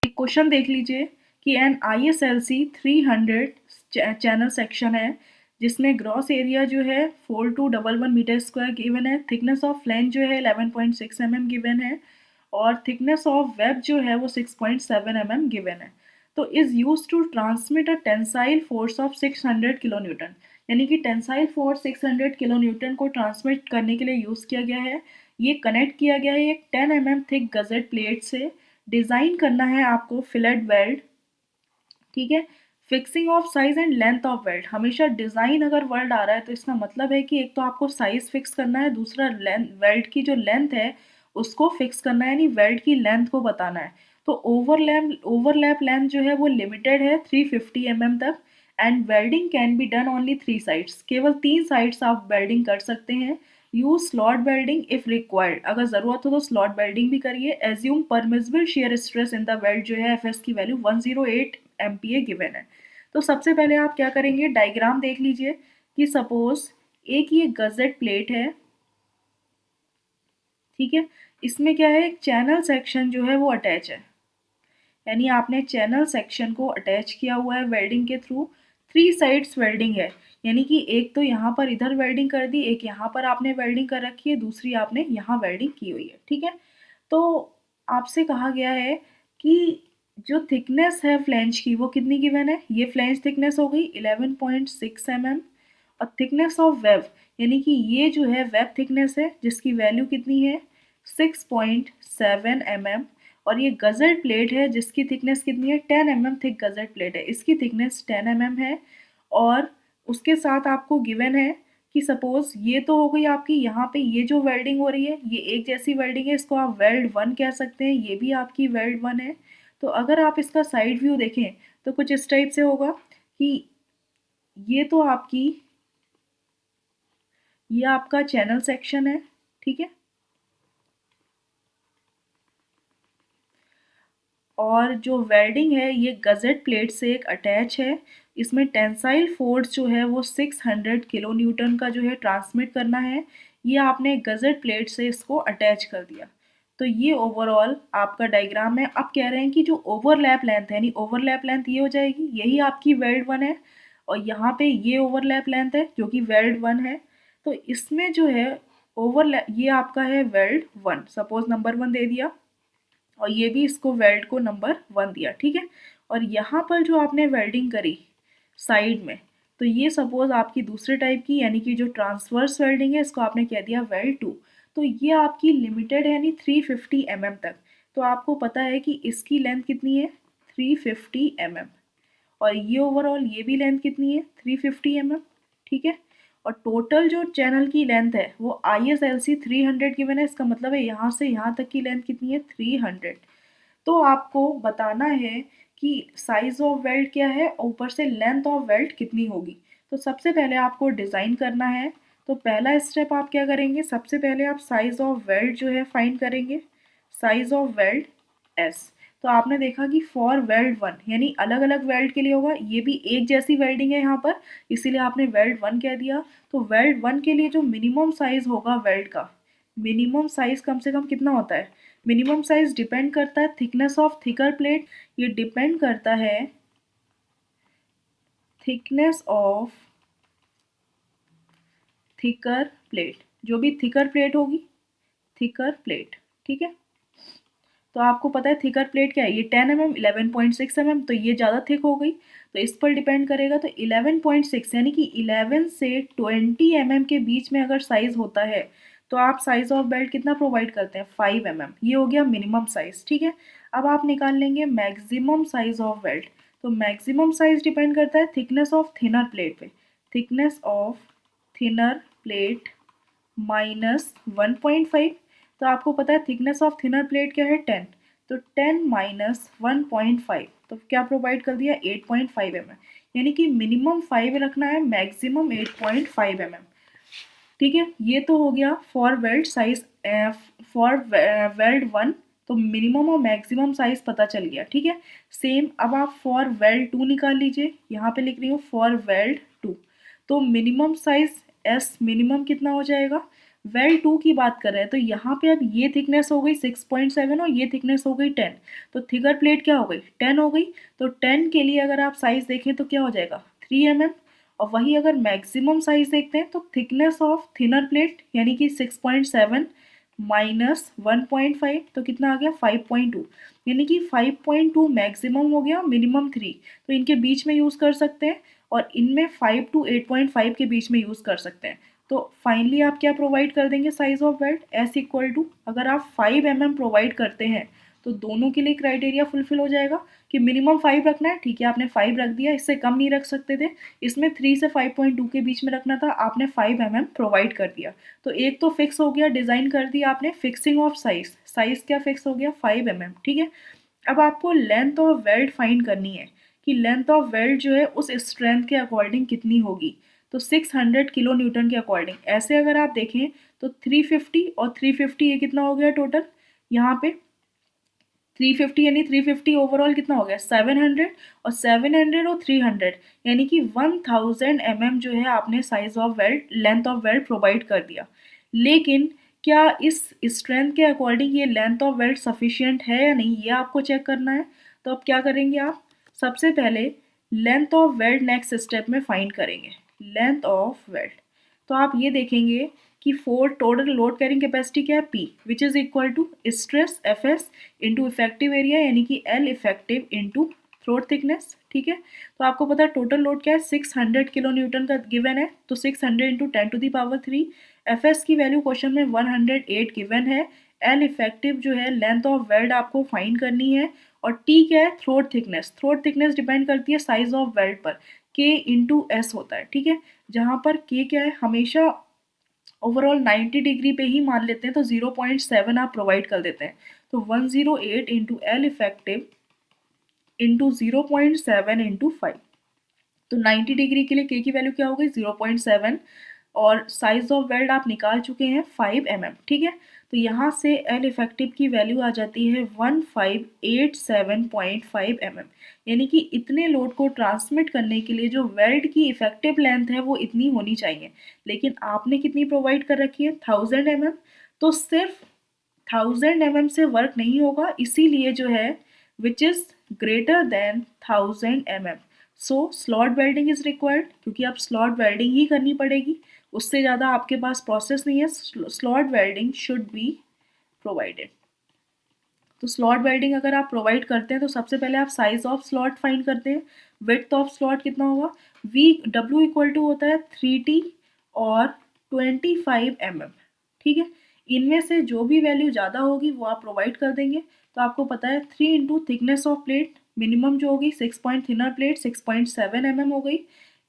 एक क्वेश्चन देख लीजिए कि एन ISLC 300 चैनल सेक्शन है, जिसमें ग्रॉस एरिया जो है 4211 मीटर स्क्वायर गिवन है, थिकनेस ऑफ फ्लैंज जो है 11.6 mm गिवन है, और थिकनेस ऑफ वेब जो है वो 6.7 mm गिवन है। तो is use to transmit a tensile force of 600 kilo newton, यानी कि टेंसाइल फोर्स 600 किलो न्यूटन को ट्रांसमिट करने के लिए यूज़ किया गया है। ये कनेक्ट किया गया है एक 10 mm थिक गजेट प्लेट से। डिज़ाइन करना है आपको फिलेट वेल्ड, ठीक है। Fixing of size and length of weld, हमेशा डिज़ाइन अगर वर्ड आ रहा है तो इसका मतलब है कि एक तो आपको साइज फिक्स करना है, दूसरा लेंथ, वेल्ड की जो लेंथ है उसको फिक्स करना है, यानी वेल्ड की लेंथ को बताना है। तो ओवरलैप लेंथ जो है वो लिमिटेड है 350 mm तक, and welding can be done only 3 sides, केवल 3 साइड्स आप वेल्डिंग कर सकते हैं। Use slot welding if required, अगर ज़रूरत हो तो स्लॉट वेल्डिंग भी करिए। Assume permissible shear stress in the weld जो है एफएस की वैल्यू 108 MPa गिवन है। तो सबसे पहले आप क्या करेंगे, डायग्राम देख लीजिए कि सपोज एक ये गजेट प्लेट है, ठीक है, इसमें क्या है, एक चैनल सेक्शन जो है वो अटैच है, यानी आपने चैनल सेक्शन को अटैच किया हुआ है वेल्डिंग के थ्रू। 3 साइड्स वेल्डिंग है, यानी कि एक तो यहाँ पर इधर वेल्डिंग कर दी, एक यहाँ पर आपने वेल्डिंग कर रखी है, दूसरी आपने यहाँ वेल्डिंग की हुई है, ठीक है। तो आपसे कहा गया है कि जो थिकनेस है फ्लैंज की वो कितनी गिवन है, ये फ्लैंज थिकनेस हो गई 11.6 mm, और थिकनेस ऑफ वेब, यानी कि ये जो है वेब थिकनेस है जिसकी वैल्यू कितनी है 6.7 mm, और ये गजर प्लेट है जिसकी थिकनेस कितनी है 10 mm थिक गजर प्लेट है, इसकी थिकनेस 10 mm है। और उसके साथ आपको गिवन है कि सपोज ये तो हो गई आपकी, यहाँ पे ये जो वेल्डिंग हो रही है ये एक जैसी वेल्डिंग है, इसको आप वेल्ड 1 कह सकते हैं, ये भी आपकी वेल्ड 1 है। तो अगर आप इसका साइड व्यू देखें तो कुछ इस टाइप से होगा कि ये तो आपकी, ये आपका चैनल सेक्शन है, ठीक है, और जो वेल्डिंग है ये गजेट प्लेट से एक अटैच है। इसमें टेंसाइल फोर्स जो है वो 600 किलो न्यूटन का जो है ट्रांसमिट करना है, ये आपने गजेट प्लेट से इसको अटैच कर दिया। तो ये ओवरऑल आपका डायग्राम है। अब कह रहे हैं कि जो ओवरलैप लेंथ है, यानी ओवरलैप लेंथ ये हो जाएगी, यही आपकी वेल्ड 1 है, और यहाँ पे ये ओवरलैप लेंथ है जो कि वेल्ड 1 है। तो इसमें जो है ओवरलैप, ये आपका है वेल्ड 1, सपोज नंबर 1 दे दिया, और ये भी इसको वेल्ड को नंबर 1 दिया, ठीक है। और यहाँ पर जो आपने वेल्डिंग करी साइड में, तो ये सपोज आपकी दूसरे टाइप की, यानी कि जो ट्रांसवर्स वेल्डिंग है इसको आपने कह दिया वेल्ड 2। तो ये आपकी लिमिटेड है, यानी 350 mm तक। तो आपको पता है कि इसकी लेंथ कितनी है 350 mm, और ये ओवरऑल ये भी लेंथ कितनी है 350 mm, ठीक है। और टोटल जो चैनल की लेंथ है वो ISLC 300 गिवन है, इसका मतलब है यहाँ से यहाँ तक की लेंथ कितनी है 300। तो आपको बताना है कि साइज ऑफ वेल्ड क्या है और ऊपर से लेंथ ऑफ वेल्ड कितनी होगी। तो सबसे पहले आपको डिज़ाइन करना है। तो पहला स्टेप आप क्या करेंगे, सबसे पहले आप साइज ऑफ वेल्ड जो है फाइंड करेंगे, साइज ऑफ वेल्ड S। तो आपने देखा कि फॉर वेल्ड 1, यानी अलग अलग वेल्ड के लिए होगा, ये भी एक जैसी वेल्डिंग है यहाँ पर, इसीलिए आपने वेल्ड 1 कह दिया। तो वेल्ड 1 के लिए जो मिनिमम साइज होगा वेल्ड का, मिनिमम साइज कम से कम कितना होता है, मिनिमम साइज डिपेंड करता है थिकनेस ऑफ थिकर प्लेट, ये डिपेंड करता है थिकनेस ऑफ थिकर प्लेट, जो भी थिकर प्लेट होगी, थिकर प्लेट, ठीक है। तो आपको पता है थिकर प्लेट क्या है, ये 10 mm 11.6 mm, तो ये ज़्यादा थिक हो गई, तो इस पर डिपेंड करेगा। तो 11.6 यानी कि 11 से 20 mm के बीच में अगर साइज़ होता है तो आप साइज़ ऑफ बेल्ट कितना प्रोवाइड करते हैं, 5 mm। ये हो गया मिनिमम साइज़, ठीक है। अब आप निकाल लेंगे मैक्सिमम साइज़ ऑफ बेल्ट। तो मैक्सिमम साइज़ डिपेंड करता है थिकनेस ऑफ थिनर प्लेट पे, thickness of thinner plate minus 1.5। तो आपको पता है थिकनेस ऑफ थिनर प्लेट क्या है, 10, तो 10 माइनस 1.5, तो क्या प्रोवाइड कर दिया, 8.5 mm। यानी कि मिनिमम 5 रखना है, मैक्सिमम 8.5 mm, ठीक है। ये तो हो गया for weld size, for weld 1, तो मिनिमम और मैक्सिमम साइज पता चल गया, ठीक है। सेम अब आप फॉर वेल्ड 2 निकाल लीजिए, यहाँ पे लिख रही हूँ फॉर वेल्ड 2। तो मिनिमम साइज एस मिनिमम कितना हो जाएगा, वेल्ड 2 की बात कर रहे हैं, तो यहाँ पे अब ये थिकनेस हो गई 6.7 और ये थिकनेस हो गई 10, तो थिकर प्लेट क्या हो गई, 10 हो गई। तो 10 के लिए अगर आप साइज देखें तो क्या हो जाएगा, 3 mm। और वही अगर मैक्सिमम साइज देखते हैं तो थिकनेस ऑफ थिनर प्लेट यानी कि 6.7 माइनस 1.5, तो कितना आ गया, 5.2। यानी कि 5.2 मैक्सिमम हो गया, मिनिमम 3, तो इनके बीच में यूज़ कर सकते हैं, और इनमें 5 to 8.5 के बीच में यूज़ कर सकते हैं। तो फाइनली आप क्या प्रोवाइड कर देंगे, size of weld S equal to, अगर आप 5 mm प्रोवाइड करते हैं तो दोनों के लिए क्राइटेरिया फुलफिल हो जाएगा कि मिनिमम 5 रखना है, ठीक है, आपने 5 रख दिया, इससे कम नहीं रख सकते थे, इसमें 3 से 5.2 के बीच में रखना था, आपने 5 mm प्रोवाइड कर दिया। तो एक तो फिक्स हो गया, डिज़ाइन कर दिया आपने। फिक्सिंग ऑफ साइज, साइज क्या फिक्स हो गया, 5 mm, ठीक है। अब आपको लेंथ ऑफ वेल्ड फाइंड करनी है कि लेंथ ऑफ वेल्ड जो है उस स्ट्रेंथ के अकॉर्डिंग कितनी होगी, तो 600 किलो न्यूटन के अकॉर्डिंग। ऐसे अगर आप देखें तो 350 और 350 ये कितना हो गया टोटल, यहाँ पे 350 यानी 350 ओवरऑल कितना हो गया, 700, और 700 और 300 यानी कि 1000 mm जो है आपने size of weld, length of weld provide कर दिया। लेकिन क्या इस स्ट्रेंथ के अकॉर्डिंग ये लेंथ ऑफ वेल्ड सफिशिएंट है या नहीं, ये आपको चेक करना है। तो अब क्या करेंगे आप, सबसे पहले length of weld next step में फाइंड करेंगे, लेंथ ऑफ वेल्ड। तो आप ये देखेंगे कि for total load carrying capacity क्या है, P, which is equal to stress Fs into effective area यानी कि L effective into throat thickness, ठीक है। तो आपको पता है टोटल लोड क्या है, 600 किलो न्यूटन का गिवन है, तो 600 इंटू 10⁻³ Fs की वैल्यू क्वेश्चन में 108 गिवन है। L इफेक्टिव जो है लेंथ ऑफ वेल्ड आपको फाइंड करनी है, और T क्या है, throat thickness. Throat thickness depend करती है साइज ऑफ वेल्ड पर, K इंटू एस होता है, ठीक है। जहाँ पर K क्या है, हमेशा ओवरऑल 90 डिग्री पे ही मान लेते हैं, तो 0.7 आप प्रोवाइड कर देते हैं, तो 108 into L effective into 0.7 into 5, तो 90 डिग्री के लिए के की वैल्यू क्या हो गई, 0.7, और साइज ऑफ वेल्ड आप निकाल चुके हैं 5 mm, ठीक है। तो यहाँ से एल इफेक्टिव की वैल्यू आ जाती है 1587.5 mm, यानी कि इतने लोड को ट्रांसमिट करने के लिए जो वेल्ड की इफेक्टिव लेंथ है वो इतनी होनी चाहिए, लेकिन आपने कितनी प्रोवाइड कर रखी है, 1000 mm। तो सिर्फ 1000 mm से वर्क नहीं होगा, इसीलिए जो है which is greater than 1000 mm, so slot welding is required, क्योंकि अब स्लॉट वेल्डिंग ही करनी पड़ेगी, उससे ज़्यादा आपके पास प्रोसेस नहीं है। Slot welding should be provided. तो स्लॉट वेल्डिंग अगर आप प्रोवाइड करते हैं तो सबसे पहले आप साइज ऑफ स्लॉट फाइंड करते हैं, विड्थ ऑफ स्लॉट कितना होगा, W इक्वल टू होता है 3T और 25 mm, ठीक है। इनमें से जो भी वैल्यू ज़्यादा होगी वो आप प्रोवाइड कर देंगे। तो आपको पता है 3 into thickness of plate minimum जो होगी 6 पॉइंट थिनर प्लेट 6.7 mm हो गई,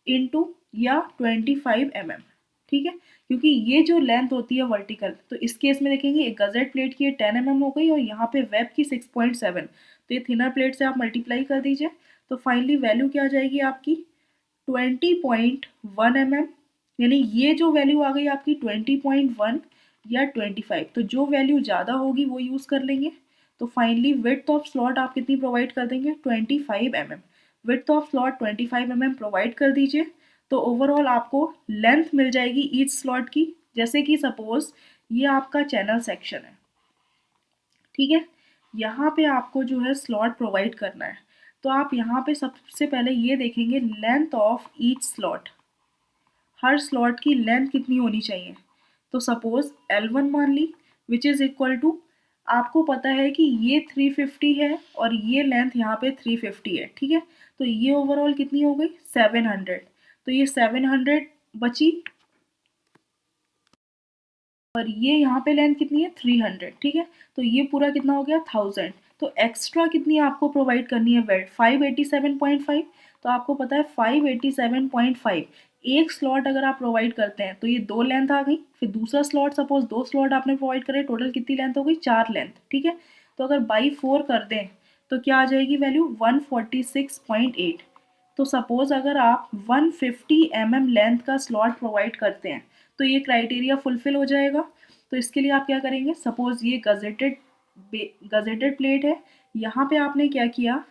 इंटू या 25 mm, ठीक है। क्योंकि ये जो लेंथ होती है वर्टिकल, तो इस केस में देखेंगे एक गजेट प्लेट की 10 mm हो गई और यहाँ पे वेब की 6.7, तो ये थिनर प्लेट से आप मल्टीप्लाई कर दीजिए, तो फाइनली वैल्यू क्या आ जाएगी आपकी 20.1 mm, यानी ये जो वैल्यू आ गई आपकी 20.1 या 25, तो जो वैल्यू ज़्यादा होगी वो यूज़ कर लेंगे। तो फाइनली विड्थ ऑफ स्लॉट आप कितनी प्रोवाइड कर देंगे, 25 mm, width of slot 25 mm provide कर दीजिए। तो ओवरऑल आपको लेंथ मिल जाएगी ईच स्लॉट की, जैसे कि सपोज ये आपका चैनल सेक्शन है, ठीक है, यहाँ पे आपको जो है स्लॉट प्रोवाइड करना है, तो आप यहाँ पे सबसे पहले ये देखेंगे length of each slot, her slot की लेंथ कितनी होनी चाहिए। तो सपोज L1 मान ली, विच इज़ इक्वल टू, आपको पता है कि ये 350 है और ये लेंथ यहाँ पे 350 है, ठीक है। तो ये ओवरऑल कितनी हो गई 700। तो ये 700 बची और ये यहाँ पे लेंथ कितनी है 300, ठीक है। तो ये पूरा कितना हो गया 1000। तो एक्स्ट्रा कितनी आपको प्रोवाइड करनी है वेल्ड 587.5। तो आपको पता है 587.5 एक स्लॉट अगर आप प्रोवाइड करते हैं तो ये 2 लेंथ आ गई। फिर दूसरा स्लॉट सपोज 2 स्लॉट आपने प्रोवाइड करे, टोटल कितनी लेंथ हो गई 4 लेंथ, ठीक है। तो अगर बाई 4 कर दें तो क्या आ जाएगी वैल्यू 146.8। तो सपोज अगर आप 150 लेंथ का स्लॉट प्रोवाइड करते हैं तो ये क्राइटेरिया फुलफिल हो जाएगा। तो इसके लिए आप क्या करेंगे, सपोज ये गजेटेड प्लेट है, यहाँ पे आपने क्या किया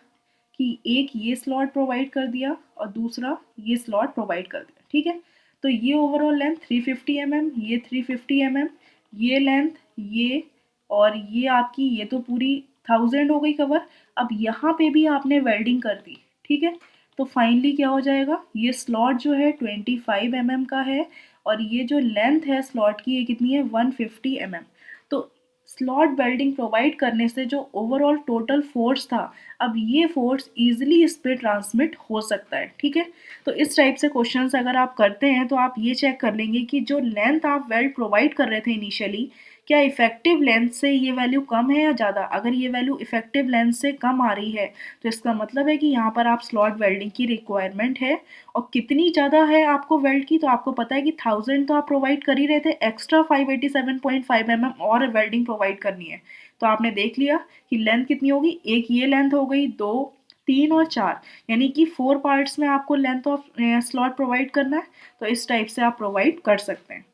कि एक ये स्लॉट प्रोवाइड कर दिया और दूसरा ये स्लॉट प्रोवाइड कर दिया, ठीक है। तो ये ओवरऑल लेंथ 350 ये 350 ये लेंथ ये और ये आपकी ये तो पूरी 1000 हो गई कवर। अब यहाँ पे भी आपने वेल्डिंग कर दी, ठीक है। तो फाइनली क्या हो जाएगा, ये स्लॉट जो है 25 का है और ये जो लेंथ है स्लॉट की ये कितनी है 150 तो स्लॉट वेल्डिंग प्रोवाइड करने से जो ओवरऑल टोटल फोर्स था, अब ये फोर्स इजीली इस पे ट्रांसमिट हो सकता है, ठीक है। तो इस टाइप से क्वेश्चंस अगर आप करते हैं तो आप ये चेक कर लेंगे कि जो लेंथ आप वेल्ड प्रोवाइड कर रहे थे इनिशियली, क्या इफेक्टिव लेंथ से ये वैल्यू कम है या ज़्यादा। अगर ये वैल्यू इफेक्टिव लेंथ से कम आ रही है तो इसका मतलब है कि यहाँ पर आप स्लॉट वेल्डिंग की रिक्वायरमेंट है। और कितनी ज़्यादा है आपको वेल्ड की, तो आपको पता है कि 1000 तो आप प्रोवाइड कर ही रहे थे, एक्स्ट्रा 587.5 और वेल्डिंग प्रोवाइड करनी है। तो आपने देख लिया कि लेंथ कितनी होगी, एक ये लेंथ हो गई, 2 3 और 4, यानी कि 4 पार्ट्स में आपको लेंथ ऑफ स्लॉट प्रोवाइड करना है। तो इस टाइप से आप प्रोवाइड कर सकते हैं।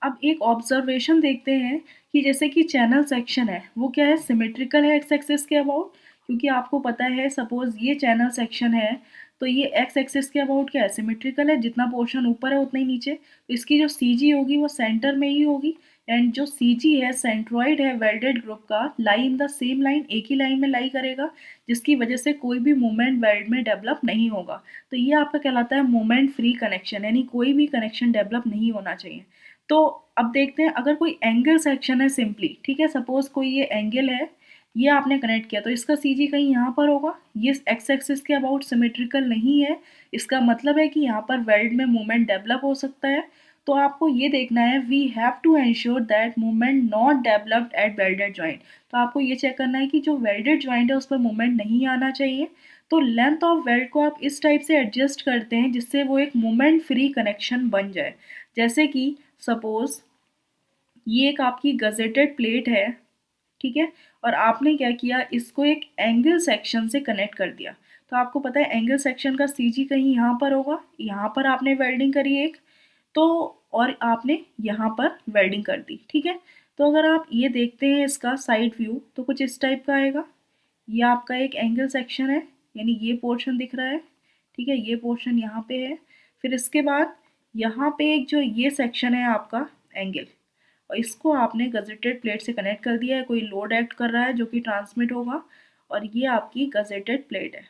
अब एक ऑब्जर्वेशन देखते हैं कि जैसे कि चैनल सेक्शन है वो क्या है, सिमेट्रिकल है एक्स एक्सिस के अबाउट। क्योंकि आपको पता है सपोज ये चैनल सेक्शन है तो ये एक्स एक्सिस के अबाउट क्या है, सिमेट्रिकल है। जितना पोर्शन ऊपर है उतना ही नीचे। तो इसकी जो सी होगी वो सेंटर में ही होगी। एंड जो सी है सेंट्रॉइड है वेल्डेड ग्रुप का, लाई इन द सेम लाइन, एक ही लाइन में लाई करेगा, जिसकी वजह से कोई भी मूवमेंट वेल्ड में डेवलप नहीं होगा। तो ये आपका कहलाता है मूवमेंट फ्री कनेक्शन, यानी कोई भी कनेक्शन डेवलप नहीं होना चाहिए। तो अब देखते हैं अगर कोई एंगल सेक्शन है सिंपली, ठीक है, सपोज कोई ये एंगल है, ये आपने कनेक्ट किया तो इसका सी कहीं यहाँ पर होगा, ये एक्स एक्सिस के अबाउट सिमेट्रिकल नहीं है। इसका मतलब है कि यहाँ पर वेल्ड में मूवमेंट डेवलप हो सकता है। तो आपको ये देखना है, we have to ensure that movement not developed at welded joint. तो आपको ये चेक करना है कि जो वेल्डेड जॉइंट है उस पर मूवमेंट नहीं आना चाहिए। तो लेंथ ऑफ वेल्ड को आप इस टाइप से एडजस्ट करते हैं जिससे वो एक मूवमेंट फ्री कनेक्शन बन जाए। जैसे कि सपोज ये एक आपकी गजेटेड प्लेट है, ठीक है, और आपने क्या किया, इसको एक एंगल सेक्शन से कनेक्ट कर दिया। तो आपको पता है एंगल सेक्शन का सी कहीं यहाँ पर होगा, यहाँ पर आपने वेल्डिंग करी एक, तो और आपने यहाँ पर वेल्डिंग कर दी, ठीक है। तो अगर आप ये देखते हैं इसका साइड व्यू तो कुछ इस टाइप का आएगा। ये आपका एक एंगल सेक्शन है, यानी ये पोर्शन दिख रहा है, ठीक है, ये पोर्शन यहाँ पे है। फिर इसके बाद यहाँ पे एक जो ये सेक्शन है आपका एंगल, और इसको आपने गजेटेड प्लेट से कनेक्ट कर दिया है, कोई लोड एक्ट कर रहा है जो कि ट्रांसमिट होगा, और ये आपकी गजेटेड प्लेट है।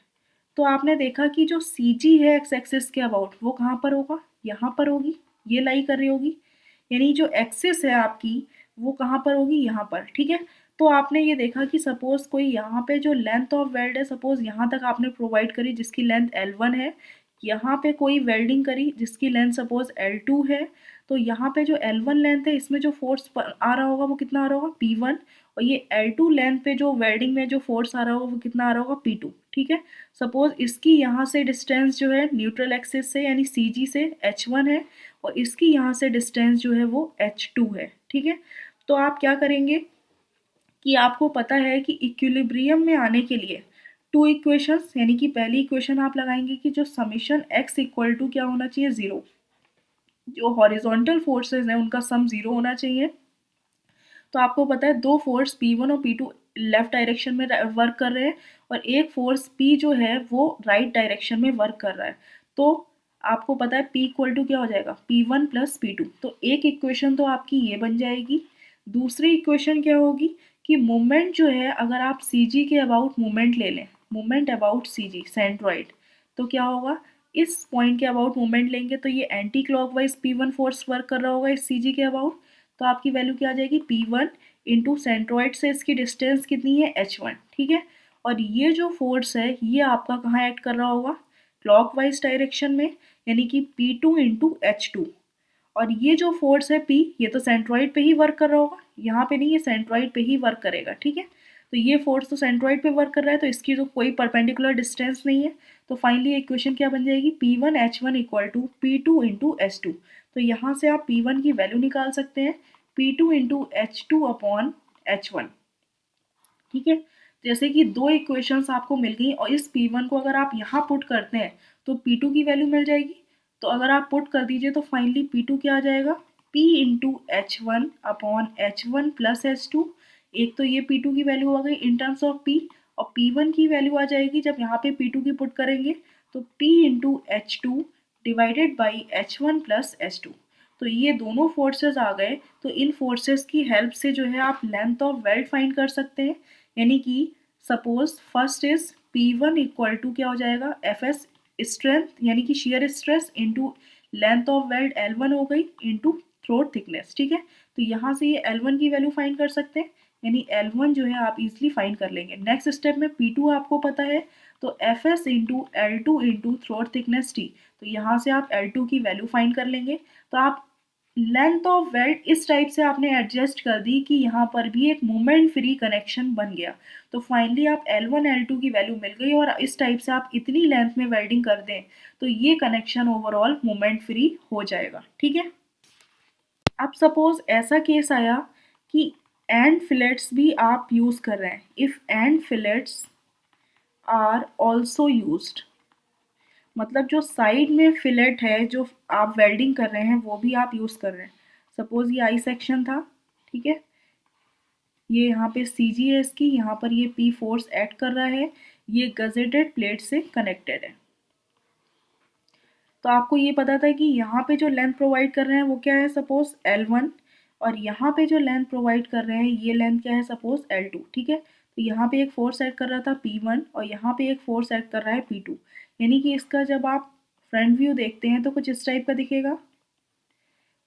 तो आपने देखा कि जो सी है एक्स एक्सिस के अबाउट वो कहाँ पर होगा, यहाँ पर होगी, ये लाई कर रही होगी, यानी जो एक्सिस है आपकी वो कहाँ पर होगी, यहाँ पर, ठीक है। तो आपने ये देखा कि सपोज कोई यहाँ पे जो लेंथ ऑफ वेल्ड है, सपोज यहाँ तक आपने प्रोवाइड करी जिसकी लेंथ L1 है, यहाँ पे कोई वेल्डिंग करी जिसकी लेंथ सपोज L2 है। तो यहाँ पे जो L1 लेंथ है इसमें जो फोर्स आ रहा होगा वो कितना आ रहा होगा P1, और ये L2 लेंथ पे जो वेल्डिंग में जो फोर्स आ रहा होगा वो कितना आ रहा होगा P2, ठीक है। सपोज इसकी यहाँ से डिस्टेंस जो है न्यूट्रल एक्सिस से यानी CG से H1 है, और इसकी यहाँ से डिस्टेंस जो है वो H2 है, ठीक है। तो आप क्या करेंगे कि आपको पता है कि इक्विलिब्रियम में आने के लिए 2 इक्वेशंस, यानी कि पहली इक्वेशन आप लगाएंगे कि जो समीशन x इक्वल टू क्या होना चाहिए 0, जो हॉरिजॉन्टल फोर्सेस हैं उनका सम 0 होना चाहिए। तो आपको पता है 2 फोर्स P1 और P2 लेफ्ट डायरेक्शन में वर्क कर रहे हैं और एक फोर्स P जो है वो राइट डायरेक्शन में वर्क कर रहा है। तो आपको पता है P इक्वल टू क्या हो जाएगा, P1 प्लस P2। तो एक इक्वेशन तो आपकी ये बन जाएगी। दूसरी इक्वेशन क्या होगी कि मोमेंट जो है, अगर आप CG के अबाउट मोमेंट ले लें, मोमेंट अबाउट CG सेंट्रॉइड, तो क्या होगा, इस पॉइंट के अबाउट मोमेंट लेंगे तो ये anti clockwise P1 force work कर रहा होगा इस CG के अबाउट, तो आपकी वैल्यू क्या आ जाएगी P1 इंटू सेंट्रॉइड से इसकी डिस्टेंस कितनी है H1, ठीक है। और ये जो फोर्स है ये आपका कहाँ एक्ट कर रहा होगा, क्लॉकवाइज डायरेक्शन में, यानी कि P2 इंटू H2। और ये जो फोर्स है P, ये तो सेंट्रॉइड पे ही वर्क कर रहा होगा, यहाँ पे नहीं, ये सेंट्रॉइड पे ही वर्क करेगा, ठीक है। तो ये फोर्स तो सेंट्रॉइड पे वर्क कर रहा है, तो इसकी तो कोई परपेंडिकुलर डिस्टेंस नहीं है। तो फाइनली इक्वेशन क्या बन जाएगी, P1 H1 equal to P2 into H2। तो यहाँ से आप P1 की वैल्यू निकाल सकते हैं P2 into H2 upon H1, ठीक है। जैसे कि दो इक्वेशंस आपको मिल गई और इस P1 को अगर आप यहाँ पुट करते हैं तो P2 की वैल्यू मिल जाएगी। तो अगर आप पुट कर दीजिए तो फाइनली P2 क्या आ जाएगा, P into H1 upon H1 plus H2। एक तो ये P2 की वैल्यू आ गई इन टर्म्स ऑफ P, और P1 की वैल्यू आ जाएगी जब यहाँ पे P2 की पुट करेंगे तो P into H2 divided by H1 plus H2। तो ये दोनों फोर्सेस आ गए, तो इन फोर्सेस की हेल्प से जो है आप लेंथ ऑफ वेल्ड फाइंड कर सकते हैं। यानी कि suppose first is P1 equal to क्या हो जाएगा, Fs स्ट्रेंथ यानी कि shear stress into length of weld L1 हो गई इंटू थ्रोट थिकनेस, ठीक है। तो यहाँ से ये L1 की वैल्यू फाइंड कर सकते हैं, यानी L1 जो है आप इजिली फाइंड कर लेंगे। नेक्स्ट स्टेप में P2 आपको पता है, तो Fs into L2 into throat thickness T, तो यहाँ से आप L2 की वैल्यू फाइंड कर लेंगे। तो आप लेंथ ऑफ वेल्ड इस टाइप से आपने एडजस्ट कर दी कि यहाँ पर भी एक मोमेंट फ्री कनेक्शन बन गया। तो फाइनली आप L1 L2 की वैल्यू मिल गई, और इस टाइप से आप इतनी लेंथ में वेल्डिंग कर दें तो ये कनेक्शन ओवरऑल मोमेंट फ्री हो जाएगा, ठीक है। अब सपोज ऐसा केस आया कि एंड फिलेट्स भी आप यूज़ कर रहे हैं, if end fillets are also used, मतलब जो साइड में फिलेट है जो आप वेल्डिंग कर रहे हैं वो भी आप यूज़ कर रहे हैं। सपोज ये आई सेक्शन था, ठीक है, ये यहाँ पे CG है इसकी, यहाँ पर ये P फोर्स एक्ट कर रहा है, ये गजेटेड प्लेट से कनेक्टेड है। तो आपको ये पता था कि यहाँ पे जो लेंथ प्रोवाइड कर रहे हैं वो क्या है, सपोज L1, और यहाँ पे जो लेंथ प्रोवाइड कर रहे हैं ये लेंथ क्या है, सपोज L2, ठीक है। तो यहाँ पे एक फोर्स एक्ट कर रहा था P1 और यहाँ पे एक फोर्स एक्ट कर रहा है P2, यानी कि इसका जब आप फ्रंट व्यू देखते हैं तो कुछ इस टाइप का दिखेगा।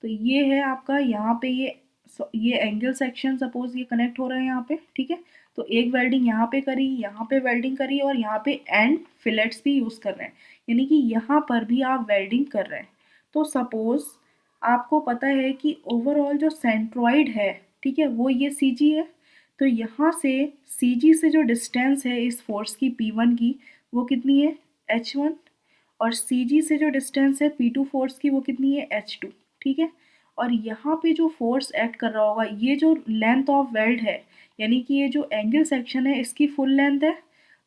तो ये है आपका यहाँ पे ये एंगल सेक्शन, सपोज ये कनेक्ट हो रहा है यहाँ पे, ठीक है। तो एक वेल्डिंग यहाँ पे करी, यहाँ पे वेल्डिंग करी, और यहाँ पे एंड फिलेट्स भी यूज़ कर रहे हैं, यानी कि यहाँ पर भी आप वेल्डिंग कर रहे हैं। तो सपोज आपको पता है कि ओवरऑल जो सेंट्रॉइड है, ठीक है, वो ये CG है। तो यहाँ से CG से जो डिस्टेंस है इस फोर्स की P1 की वो कितनी है, H1, और CG से जो डिस्टेंस है P2 फोर्स की वो कितनी है, H2, ठीक है। और यहाँ पे जो फोर्स एक्ट कर रहा होगा, ये जो लेंथ ऑफ वेल्ड है, यानी कि ये जो एंगल सेक्शन है इसकी फुल लेंथ है।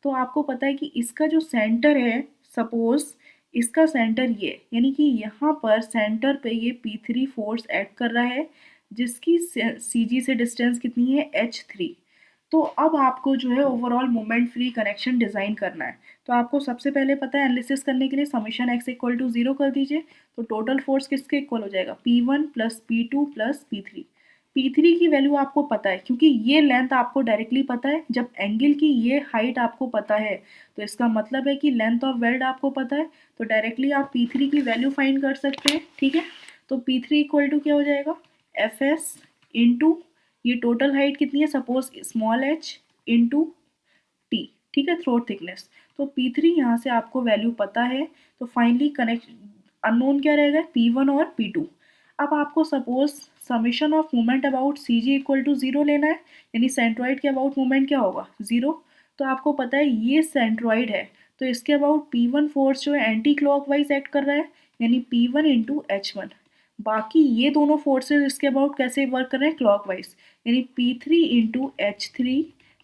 तो आपको पता है कि इसका जो सेंटर है, सपोज इसका सेंटर ये, यानी कि यहाँ पर सेंटर पे ये P3 फोर्स एक्ट कर रहा है जिसकी CG से डिस्टेंस कितनी है, H3। तो अब आपको जो है overall moment free connection design करना है। तो आपको सबसे पहले पता है एनालिसिस करने के लिए समीशन x इक्वल टू 0 कर दीजिए, तो टोटल फोर्स किसके इक्वल हो जाएगा, P1 plus P2 plus P3। P3 की वैल्यू आपको पता है क्योंकि ये लेंथ आपको डायरेक्टली पता है। जब एंगल की ये हाइट आपको पता है तो इसका मतलब है कि लेंथ ऑफ वेल्ड आपको पता है, तो डायरेक्टली आप P3 की वैल्यू फाइंड कर सकते हैं, ठीक है। तो P3 इक्वल टू क्या हो जाएगा, Fs इंटू ये टोटल हाइट कितनी है, suppose small h into T, ठीक है, थ्रोट थिकनेस। तो P3 यहाँ से आपको वैल्यू पता है, तो फाइनली कनेक्ट अननोन क्या रहेगा, P1 और P2। अब आपको suppose summation of moment about CG equal to 0 लेना है, यानी सेंट्रॉइड के अबाउट मोमेंट क्या होगा, 0। तो आपको पता है ये सेंट्रॉइड है, तो इसके अबाउट P1 फोर्स जो है एंटी क्लॉकवाइज एक्ट कर रहा है, यानी P1 इंटू H1। बाकी ये दोनों फोर्सेस इसके अबाउट कैसे वर्क कर रहे हैं, क्लॉकवाइज, यानी P3 into H3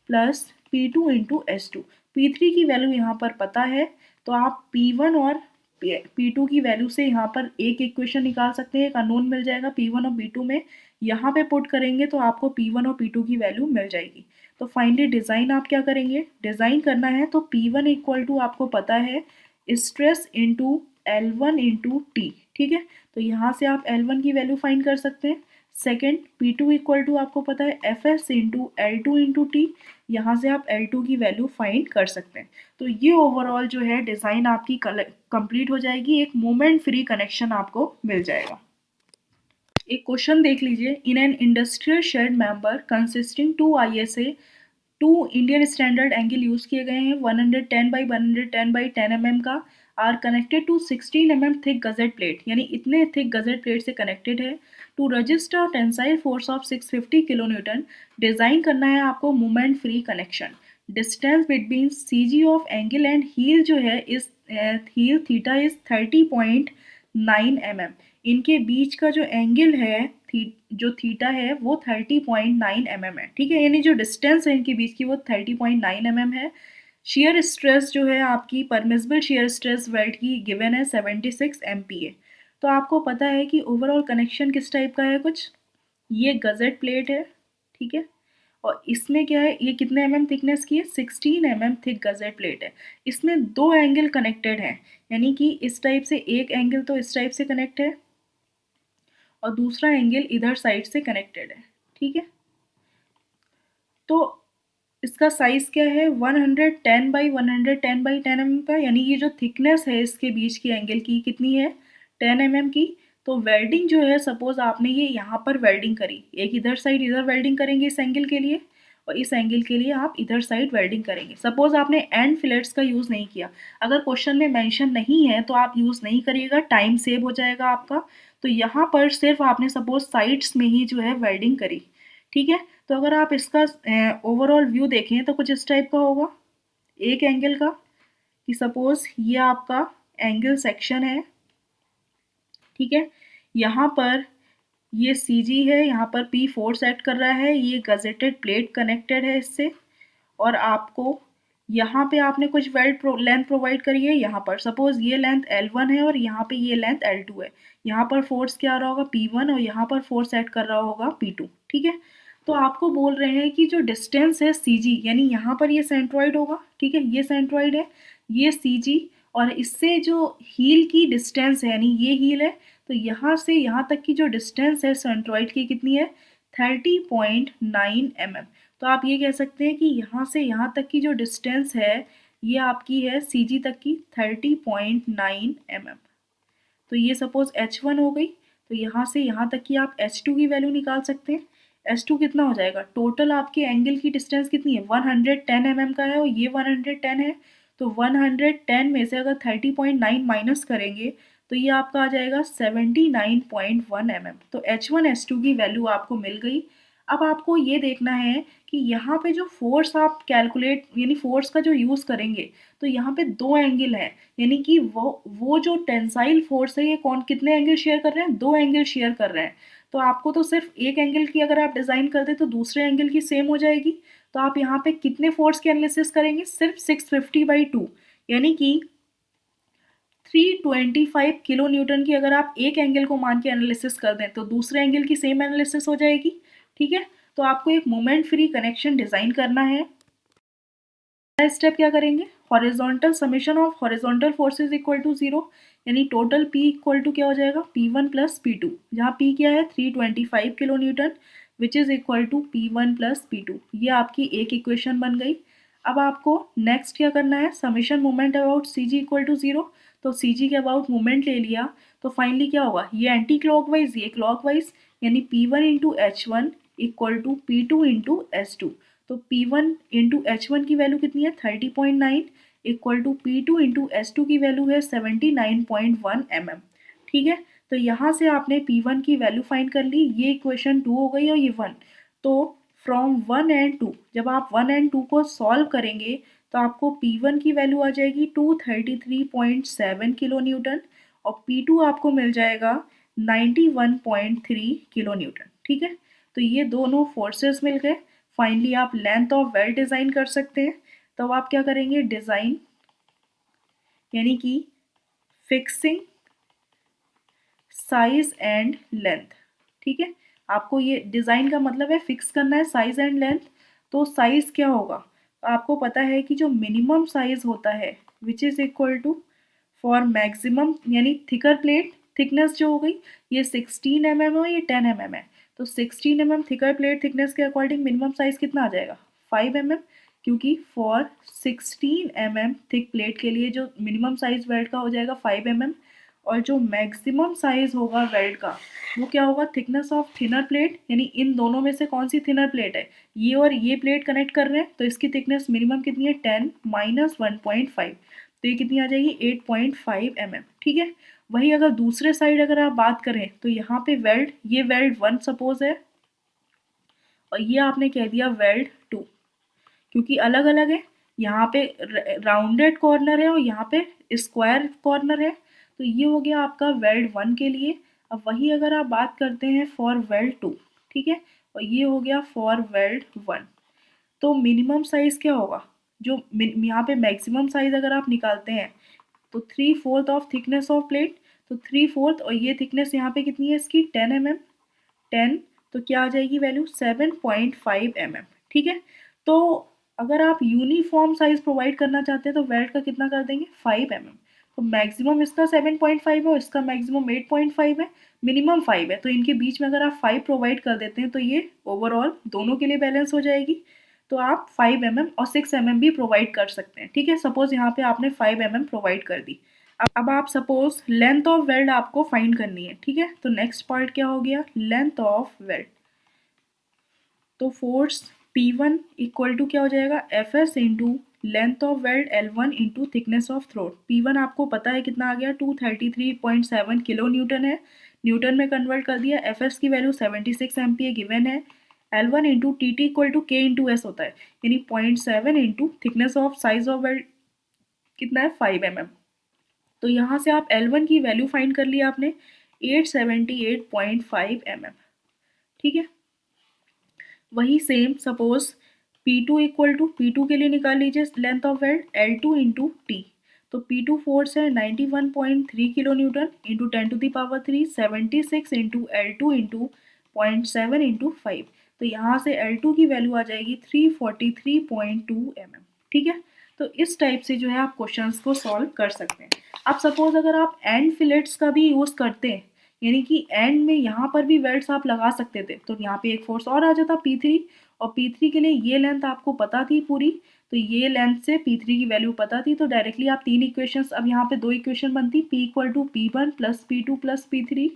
plus P2 into H2। P3 की वैल्यू यहाँ पर पता है, तो आप P1 और P2 की वैल्यू से यहाँ पर एक इक्वेशन निकाल सकते हैं, एक अननोन मिल जाएगा P1 और P2 में, यहाँ पे पुट करेंगे तो आपको P1 और P2 की वैल्यू मिल जाएगी। तो फाइनली डिज़ाइन आप क्या करेंगे, डिज़ाइन करना है तो P1 इक्वल टू आपको पता है stress into L1 into T, ठीक है। तो यहाँ से आप L1 की वैल्यू फाइंड कर सकते हैं, सेकेंड P2 इक्वल टू आपको पता है Fs into L2 into T, यहाँ से आप L2 की वैल्यू फाइंड कर सकते हैं। तो ये ओवरऑल जो है डिज़ाइन आपकी कंप्लीट हो जाएगी, एक मोमेंट फ्री कनेक्शन आपको मिल जाएगा। एक क्वेश्चन देख लीजिए, in an industrial shed member consisting two ISA 2 Indian standard angle use किए गए हैं 110 बाई 110 बाई 10 mm का, are connected to 16 mm thick gusset plate, यानी इतने थिक गजेट प्लेट से कनेक्टेड है to register tensile force of 650 kilo newton. Design करना है आपको moment free connection. Distance between CG of angle and heel जो है इस हील थीटा इज 30.9 mm। इनके बीच का जो एंगल है जो थीटा है वो 30.9 mm है, ठीक है, यानी जो डिस्टेंस है इनके बीच की वो 30.9 mm है। शेयर स्ट्रेस जो है आपकी परमिसिबल शेयर स्ट्रेस वेल्ड की गिवन है 76 MPa। तो आपको पता है कि ओवरऑल कनेक्शन किस टाइप का है, कुछ ये गजेट प्लेट है, ठीक है, और इसमें क्या है, ये कितने mm थिकनेस की है, 16 mm थिक गजेट प्लेट है। इसमें दो एंगल कनेक्टेड हैं, यानी कि इस टाइप से एक एंगल तो इस टाइप से कनेक्ट है और दूसरा एंगल इधर साइड से कनेक्टेड है, ठीक है। तो इसका साइज क्या है, 110 बाई 110 बाई 10 mm का, यानी ये जो थिकनेस है इसके बीच की एंगल की कितनी है, 10 mm की। तो वेल्डिंग जो है, सपोज आपने ये यहाँ पर वेल्डिंग करी, एक इधर साइड इधर वेल्डिंग करेंगे इस एंगल के लिए और इस एंगल के लिए आप इधर साइड वेल्डिंग करेंगे। सपोज आपने एंड फिलेट्स का यूज़ नहीं किया, अगर क्वेश्चन में मेंशन नहीं है तो आप यूज़ नहीं करिएगा, टाइम सेव हो जाएगा आपका। तो यहाँ पर सिर्फ आपने सपोज साइड्स में ही जो है वेल्डिंग करी, ठीक है। तो अगर आप इसका ओवरऑल व्यू देखें तो कुछ इस टाइप का होगा, एक एंगल का, कि सपोज ये आपका एंगल सेक्शन है, ठीक है, यहाँ पर ये CG है, यहाँ पर P फोर्स एक्ट कर रहा है, ये गजेटेड प्लेट कनेक्टेड है इससे, और आपको यहाँ पे आपने कुछ वेल्ड लेंथ प्रोवाइड करी है, यहाँ पर सपोज ये लेंथ L1 है और यहाँ पे ये लेंथ L2 है। यहाँ पर फोर्स क्या आ रहा होगा, P1, और यहाँ पर फोर्स एक्ट कर रहा होगा P2, ठीक है। तो आपको बोल रहे हैं कि जो डिस्टेंस है CG, यानी यहाँ पर ये सेंट्रॉइड होगा, ठीक है, ये सेंट्रॉइड है, ये CG, और इससे जो हील की डिस्टेंस है, यानी ये हील है, तो यहाँ से यहाँ तक की जो डिस्टेंस है सेंट्रॉइड की कितनी है, 30.9 mm। तो आप ये कह सकते हैं कि यहाँ से यहाँ तक की जो डिस्टेंस है ये आपकी है CG तक की 30.9 mm। तो ये सपोज H1 हो गई, तो यहाँ से यहाँ तक की आप H2 की वैल्यू निकाल सकते हैं। H2 कितना हो जाएगा, टोटल आपके एंगल की डिस्टेंस कितनी है, 110 mm का है और ये 110 है, तो 110 में से अगर 30.9 माइनस करेंगे तो ये आपका आ जाएगा 79.1 mm। तो H1 H2 की वैल्यू आपको मिल गई। अब आपको ये देखना है कि यहाँ पे जो फोर्स आप कैलकुलेट, यानी फोर्स का जो यूज़ करेंगे, तो यहाँ पे दो एंगल है, यानी कि वो जो टेंसाइल फोर्स है ये कौन कितने एंगल शेयर कर रहे हैं, दो एंगल शेयर कर रहे हैं। तो आपको तो सिर्फ एक एंगल की अगर आप डिज़ाइन कर दे तो दूसरे एंगल की सेम हो जाएगी। तो आप यहाँ पे कितने फोर्स की एनालिसिस करेंगे, सिर्फ 650/2, यानी कि 325 किलो न्यूटन की अगर आप एक एंगल को मान के एनालिसिस कर दें तो दूसरे एंगल की सेम एनालिसिस हो जाएगी, ठीक है। तो आपको एक मोमेंट फ्री कनेक्शन डिज़ाइन करना है। स्टेप क्या करेंगे, horizontal summation of horizontal forces equal to 0, यानी टोटल P इक्वल टू क्या हो जाएगा, P1 प्लस P2, जहाँ P क्या है 325 kilo newton, which is equal to P1 plus P2। ये आपकी एक इक्वेशन बन गई। अब आपको नेक्स्ट क्या करना है, summation moment about CG equal to 0, तो CG के अबाउट मोमेंट ले लिया, तो फाइनली क्या होगा, ये एंटी क्लॉकवाइज ये क्लॉकवाइज, यानी P1 into H1 equal to P2 into S2। तो P1 इंटू H1 की वैल्यू कितनी है 30.9 equal to P2 into S2 की वैल्यू है 79.1 mm, ठीक है। तो यहाँ से आपने P1 की वैल्यू फाइंड कर ली, ये इक्वेशन 2 हो गई और ये 1। तो फ्रॉम 1 एंड 2, जब आप 1 एंड 2 को सॉल्व करेंगे तो आपको P1 की वैल्यू आ जाएगी 233.7 किलो न्यूटन और P2 आपको मिल जाएगा 91.3 किलो न्यूटन, ठीक है। तो ये दोनों फोर्सेस मिल गए। फाइनली आप लेंथ ऑफ वेल्ड डिज़ाइन कर सकते हैं। तो आप क्या करेंगे, डिज़ाइन यानी कि फिक्सिंग साइज एंड लेंथ, ठीक है। आपको ये डिज़ाइन का मतलब है फिक्स करना है साइज एंड लेंथ। तो साइज क्या होगा, तो आपको पता है कि जो मिनिमम साइज होता है which is equal to for maximum, यानी थिकर प्लेट थिकनेस जो हो गई ये 16 mm है, ये 10 mm है। तो 16 mm थिकर प्लेट थिकनेस के अकॉर्डिंग मिनिमम साइज कितना आ जाएगा 5 mm, क्योंकि फॉर 16 mm थिक प्लेट के लिए जो मिनिमम साइज वेल्ड का हो जाएगा 5 mm, और जो मैक्सिमम साइज होगा वेल्ड का वो क्या होगा थिकनेस ऑफ थिनर प्लेट, यानी इन दोनों में से कौन सी थिनर प्लेट है, ये और ये प्लेट कनेक्ट कर रहे हैं तो इसकी थिकनेस मिनिमम कितनी है 10 माइनस 1.5, तो ये कितनी आ जाएगी 8.5 mm। ठीक है, वही अगर दूसरे साइड अगर आप बात करें तो यहाँ पे वेल्ड, ये वेल्ड 1 सपोज है और ये आपने कह दिया वेल्ड 2, क्योंकि अलग अलग है, यहाँ पे राउंडेड कॉर्नर है और यहाँ पे स्क्वायर कॉर्नर है, तो ये हो गया आपका वेल्ड 1 के लिए। अब वही अगर आप बात करते हैं फॉर वेल्ड 2, ठीक है, और ये हो गया फॉर वेल्ड 1, तो मिनिमम साइज क्या होगा, जो यहाँ पे मैक्सिमम साइज अगर आप निकालते हैं तो 3/4 ऑफ थिकनेस ऑफ प्लेट, तो 3/4 और ये थिकनेस यहाँ पे कितनी है इसकी 10 mm, 10, तो क्या आ जाएगी वैल्यू 7.5 mm। ठीक है, तो अगर आप यूनिफॉर्म साइज प्रोवाइड करना चाहते हैं तो वेल्ड का कितना कर देंगे 5 mm, तो मैक्सिमम इसका 7.5 है और इसका मैक्सिमम 8.5 है, मिनिमम 5 है, तो इनके बीच में अगर आप 5 प्रोवाइड कर देते हैं तो ये ओवरऑल दोनों के लिए बैलेंस हो जाएगी, तो आप 5 mm और 6 mm भी प्रोवाइड कर सकते हैं। ठीक है, सपोज यहाँ पे आपने 5 mm प्रोवाइड कर दी। अब आप सपोज लेंथ ऑफ वेल्ड आपको फाइंड करनी है। ठीक है, तो नेक्स्ट पार्ट क्या हो गया लेंथ ऑफ वेल्ड, तो फोर्स P1 इक्वल टू क्या हो जाएगा Fs into length of weld L1 into thickness of throat. P1 आपको पता है कितना आ गया 233.7 किलो न्यूटन है, न्यूटन में कन्वर्ट कर दिया, Fs की वैल्यू 76 MPa गिवन है, L1 into T T equal to K into S होता है, यानी 0.7 into thickness of size of weld कितना है 5 mm, तो यहाँ से आप L1 की वैल्यू फाइंड कर लिया आपने 878.5 mm। ठीक है, वही same suppose P2 equal to P2 के लिए निकाल लीजिए length of weld L2 into T, तो P2 फोर्स है 91.3 kilo Newton into 10⁻³ 76 into L2 into 0.7 into 5, तो यहाँ से L2 की वैल्यू आ जाएगी 343.2 mm। ठीक है, तो इस टाइप से जो है आप क्वेश्चंस को सॉल्व कर सकते हैं। अब सपोज अगर आप एंड फिलेट्स का भी यूज़ करते हैं, यानी कि एंड में यहाँ पर भी वेल्ड्स आप लगा सकते थे, तो यहाँ पे एक फोर्स और आ जाता P3, और P3 के लिए ये लेंथ आपको पता थी पूरी, तो ये लेंथ से P3 की वैल्यू पता थी, तो डायरेक्टली आप तीन इक्वेशंस, अब यहाँ पे दो इक्वेशन बनती P equal to P1 plus P2 plus P3,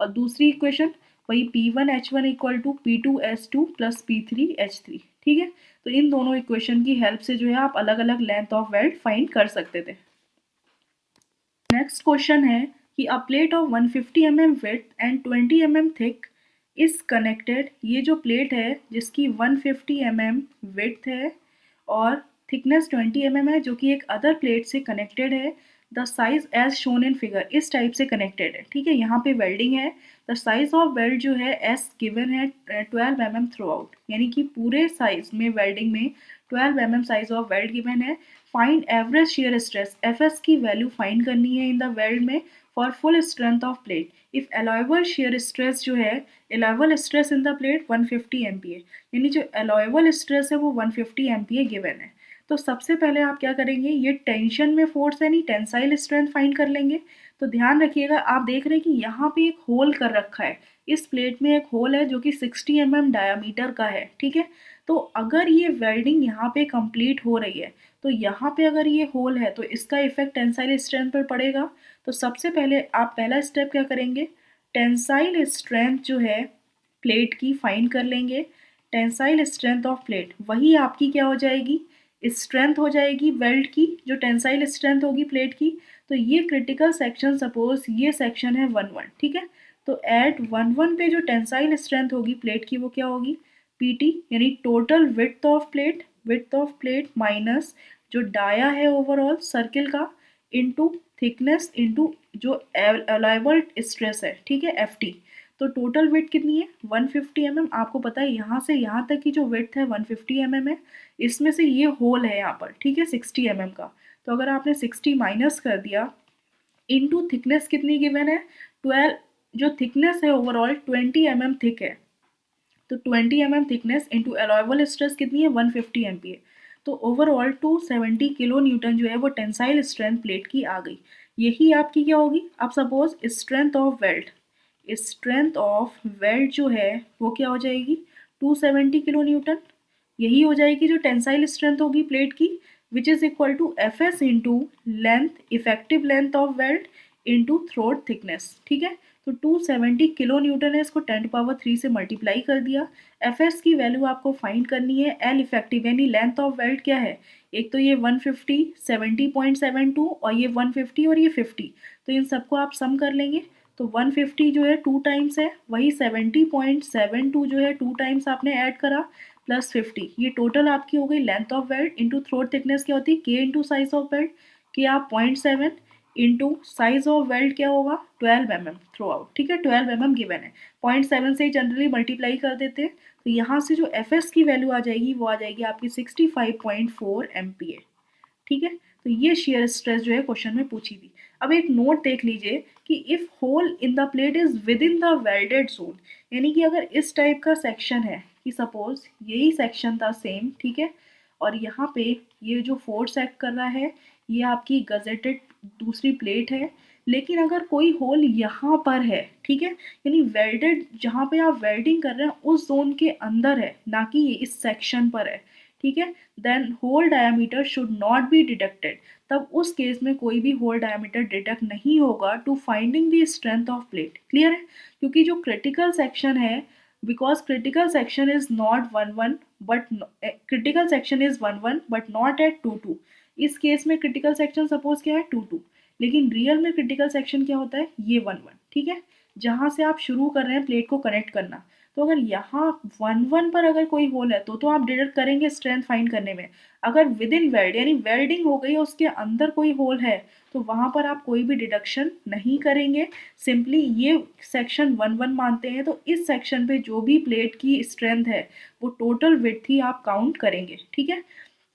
और दूसरी इक्वेशन वही P1H1 equal to P2S2 plus P3H3। ठीक है, तो इन दोनों इक्वेशन की हेल्प से जो है आप अलग अलग लेंथ ऑफ वेल्ड फाइंड कर सकते थे। नेक्स्ट क्वेश्चन है कि अ plate of 150 mm width and 20 mm thick is connected, ये जो प्लेट है जिसकी 150 mm विड्थ है और थिकनेस 20 mm है, जो कि एक अदर प्लेट से कनेक्टेड है, the size as shown in figure, इस टाइप से कनेक्टेड है। ठीक है, यहाँ पे वेल्डिंग है, द साइज ऑफ वेल्ड जो है एस गिवन है 12 mm थ्रू आउट, यानी कि पूरे साइज में वेल्डिंग में 12 mm size of weld given है। Find average shear stress, Fs की वैल्यू फाइंड करनी है इन द वेल्ड में for full strength of plate if allowable shear stress जो है, allowable stress in the plate 150 MPa, यानी जो अलाउएबल स्ट्रेस है वो 150 MPa गिवन है। तो सबसे पहले आप क्या करेंगे, ये टेंशन में फोर्स है नहीं टेंसाइल स्ट्रेंथ फाइंड कर लेंगे। तो ध्यान रखिएगा, आप देख रहे हैं कि यहाँ पे एक होल कर रखा है, इस प्लेट में एक होल है जो कि 60 mm डायामीटर का है। ठीक है, तो अगर ये वेल्डिंग यहाँ पे कंप्लीट हो रही है तो यहाँ पे अगर ये होल है तो इसका इफेक्ट टेंसाइल स्ट्रेंथ पर पड़ेगा। तो सबसे पहले आप पहला स्टेप क्या करेंगे, टेंसाइल स्ट्रेंथ जो है प्लेट की फाइंड कर लेंगे। टेंसाइल स्ट्रेंथ ऑफ प्लेट वही आपकी क्या हो जाएगी, स्ट्रेंथ हो जाएगी वेल्ड की, जो टेंसाइल स्ट्रेंथ होगी प्लेट की। तो ये क्रिटिकल सेक्शन सपोज ये सेक्शन है 1-1। ठीक है, तो एट 1-1 पे जो टेंसाइल स्ट्रेंथ होगी प्लेट की वो क्या होगी PT, यानी total width of plate minus जो डाया है ओवरऑल सर्किल का इनटू थिकनेस इनटू जो अलाइबल स्ट्रेस है। ठीक है, FT, तो टोटल विड्थ कितनी है 150 mm, आपको पता है यहाँ से यहाँ तक की जो विड्थ है 150 mm है, इसमें से ये होल है यहाँ पर। ठीक है, 60 mm का, तो अगर आपने 60 माइनस कर दिया इनटू थिकनेस कितनी गिवन है 12, जो थिकनेस है ओवरऑल 20 mm थिक है, तो 20 mm thickness into allowable stress कितनी है 150 MPa, तो ओवरऑल 270 किलो न्यूटन जो है वो टेंसाइल स्ट्रेंथ प्लेट की आ गई। यही आपकी क्या होगी, अब suppose strength of weld, strength of weld जो है वो क्या हो जाएगी 270 किलो न्यूटन। यही हो जाएगी जो टेंसाइल स्ट्रेंथ होगी प्लेट की, which is equal to F S into length, effective length of weld into throat thickness. ठीक है, तो 270 किलो न्यूटन है, इसको 10⁻³ से मल्टीप्लाई कर दिया। एफ एस की वैल्यू आपको फाइंड करनी है। एल इफेक्टिव यानी लेंथ ऑफ वेल्ड क्या है, एक तो ये 150 70.72 और ये 150 और ये 50, तो इन सबको आप सम कर लेंगे। तो 150 जो है 2 टाइम्स है, वही 70.72 जो है 2 टाइम्स आपने ऐड करा प्लस 50, ये टोटल आपकी हो गई length of weld into throat thickness क्या होती है के इंटू साइज ऑफ वेल्ड, कि आप 0.7 इंटू साइज ऑफ वेल्ड क्या होगा 12 mm थ्रू आउट। ठीक है, 12 mm गिवन है, 0.7 से जनरली मल्टीप्लाई कर देते हैं, तो यहाँ से जो एफ एस की वैल्यू आ जाएगी वो आ जाएगी आपकी 65.4 MPa। ठीक है, तो ये शेयर स्ट्रेस जो है क्वेश्चन में पूछी थी। अब एक नोट देख लीजिए कि if hole in the plate is within the welded zone, यानी कि अगर इस टाइप का सेक्शन है कि सपोज यही सेक्शन था सेम, ठीक है, और यहाँ पे ये जो फोर्स एक्ट कर रहा है ये आपकी गजेटेड दूसरी प्लेट है, लेकिन अगर कोई होल यहाँ पर है, ठीक है, यानी वेल्डेड जहाँ पे आप वेल्डिंग कर रहे हैं उस जोन के अंदर है, ना कि ये इस सेक्शन पर है, ठीक है, then hole diameter should not be deducted, तब उस केस में कोई भी होल डायमीटर डिडक्ट नहीं होगा to finding the strength of plate. Clear है, क्योंकि जो क्रिटिकल सेक्शन है, because critical section is not 1 1 but critical section is 1 1 but not at 2 2, इस केस में क्रिटिकल सेक्शन सपोज क्या है 2 2, लेकिन रियल में क्रिटिकल सेक्शन क्या होता है ये 1 1। ठीक है, जहाँ से आप शुरू कर रहे हैं प्लेट को कनेक्ट करना, तो अगर यहाँ 1 1 पर अगर कोई होल है तो आप डिडक्ट करेंगे स्ट्रेंथ फाइंड करने में। अगर विद इन वेल्ड यानी वेल्डिंग हो गई उसके अंदर कोई होल है तो वहाँ पर आप कोई भी डिडक्शन नहीं करेंगे, सिंपली ये सेक्शन 1 1 मानते हैं, तो इस सेक्शन पे जो भी प्लेट की स्ट्रेंथ है वो टोटल विड्थ ही आप काउंट करेंगे। ठीक है,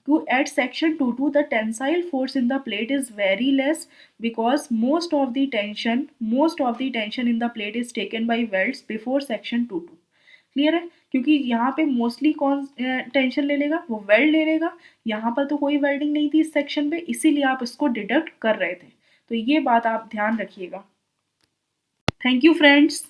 to at section 2 the tensile force in the plate is very less because most of the tension in the plate is taken by welds before section 2 clear है, क्योंकि यहाँ पे मोस्टली कौन tension ले लेगा वो वेल्ड ले लेगा, यहाँ पर तो कोई वेल्डिंग नहीं थी इस सेक्शन पे, इसीलिए आप इसको डिडक्ट कर रहे थे, तो ये बात आप ध्यान रखिएगा। Thank you friends.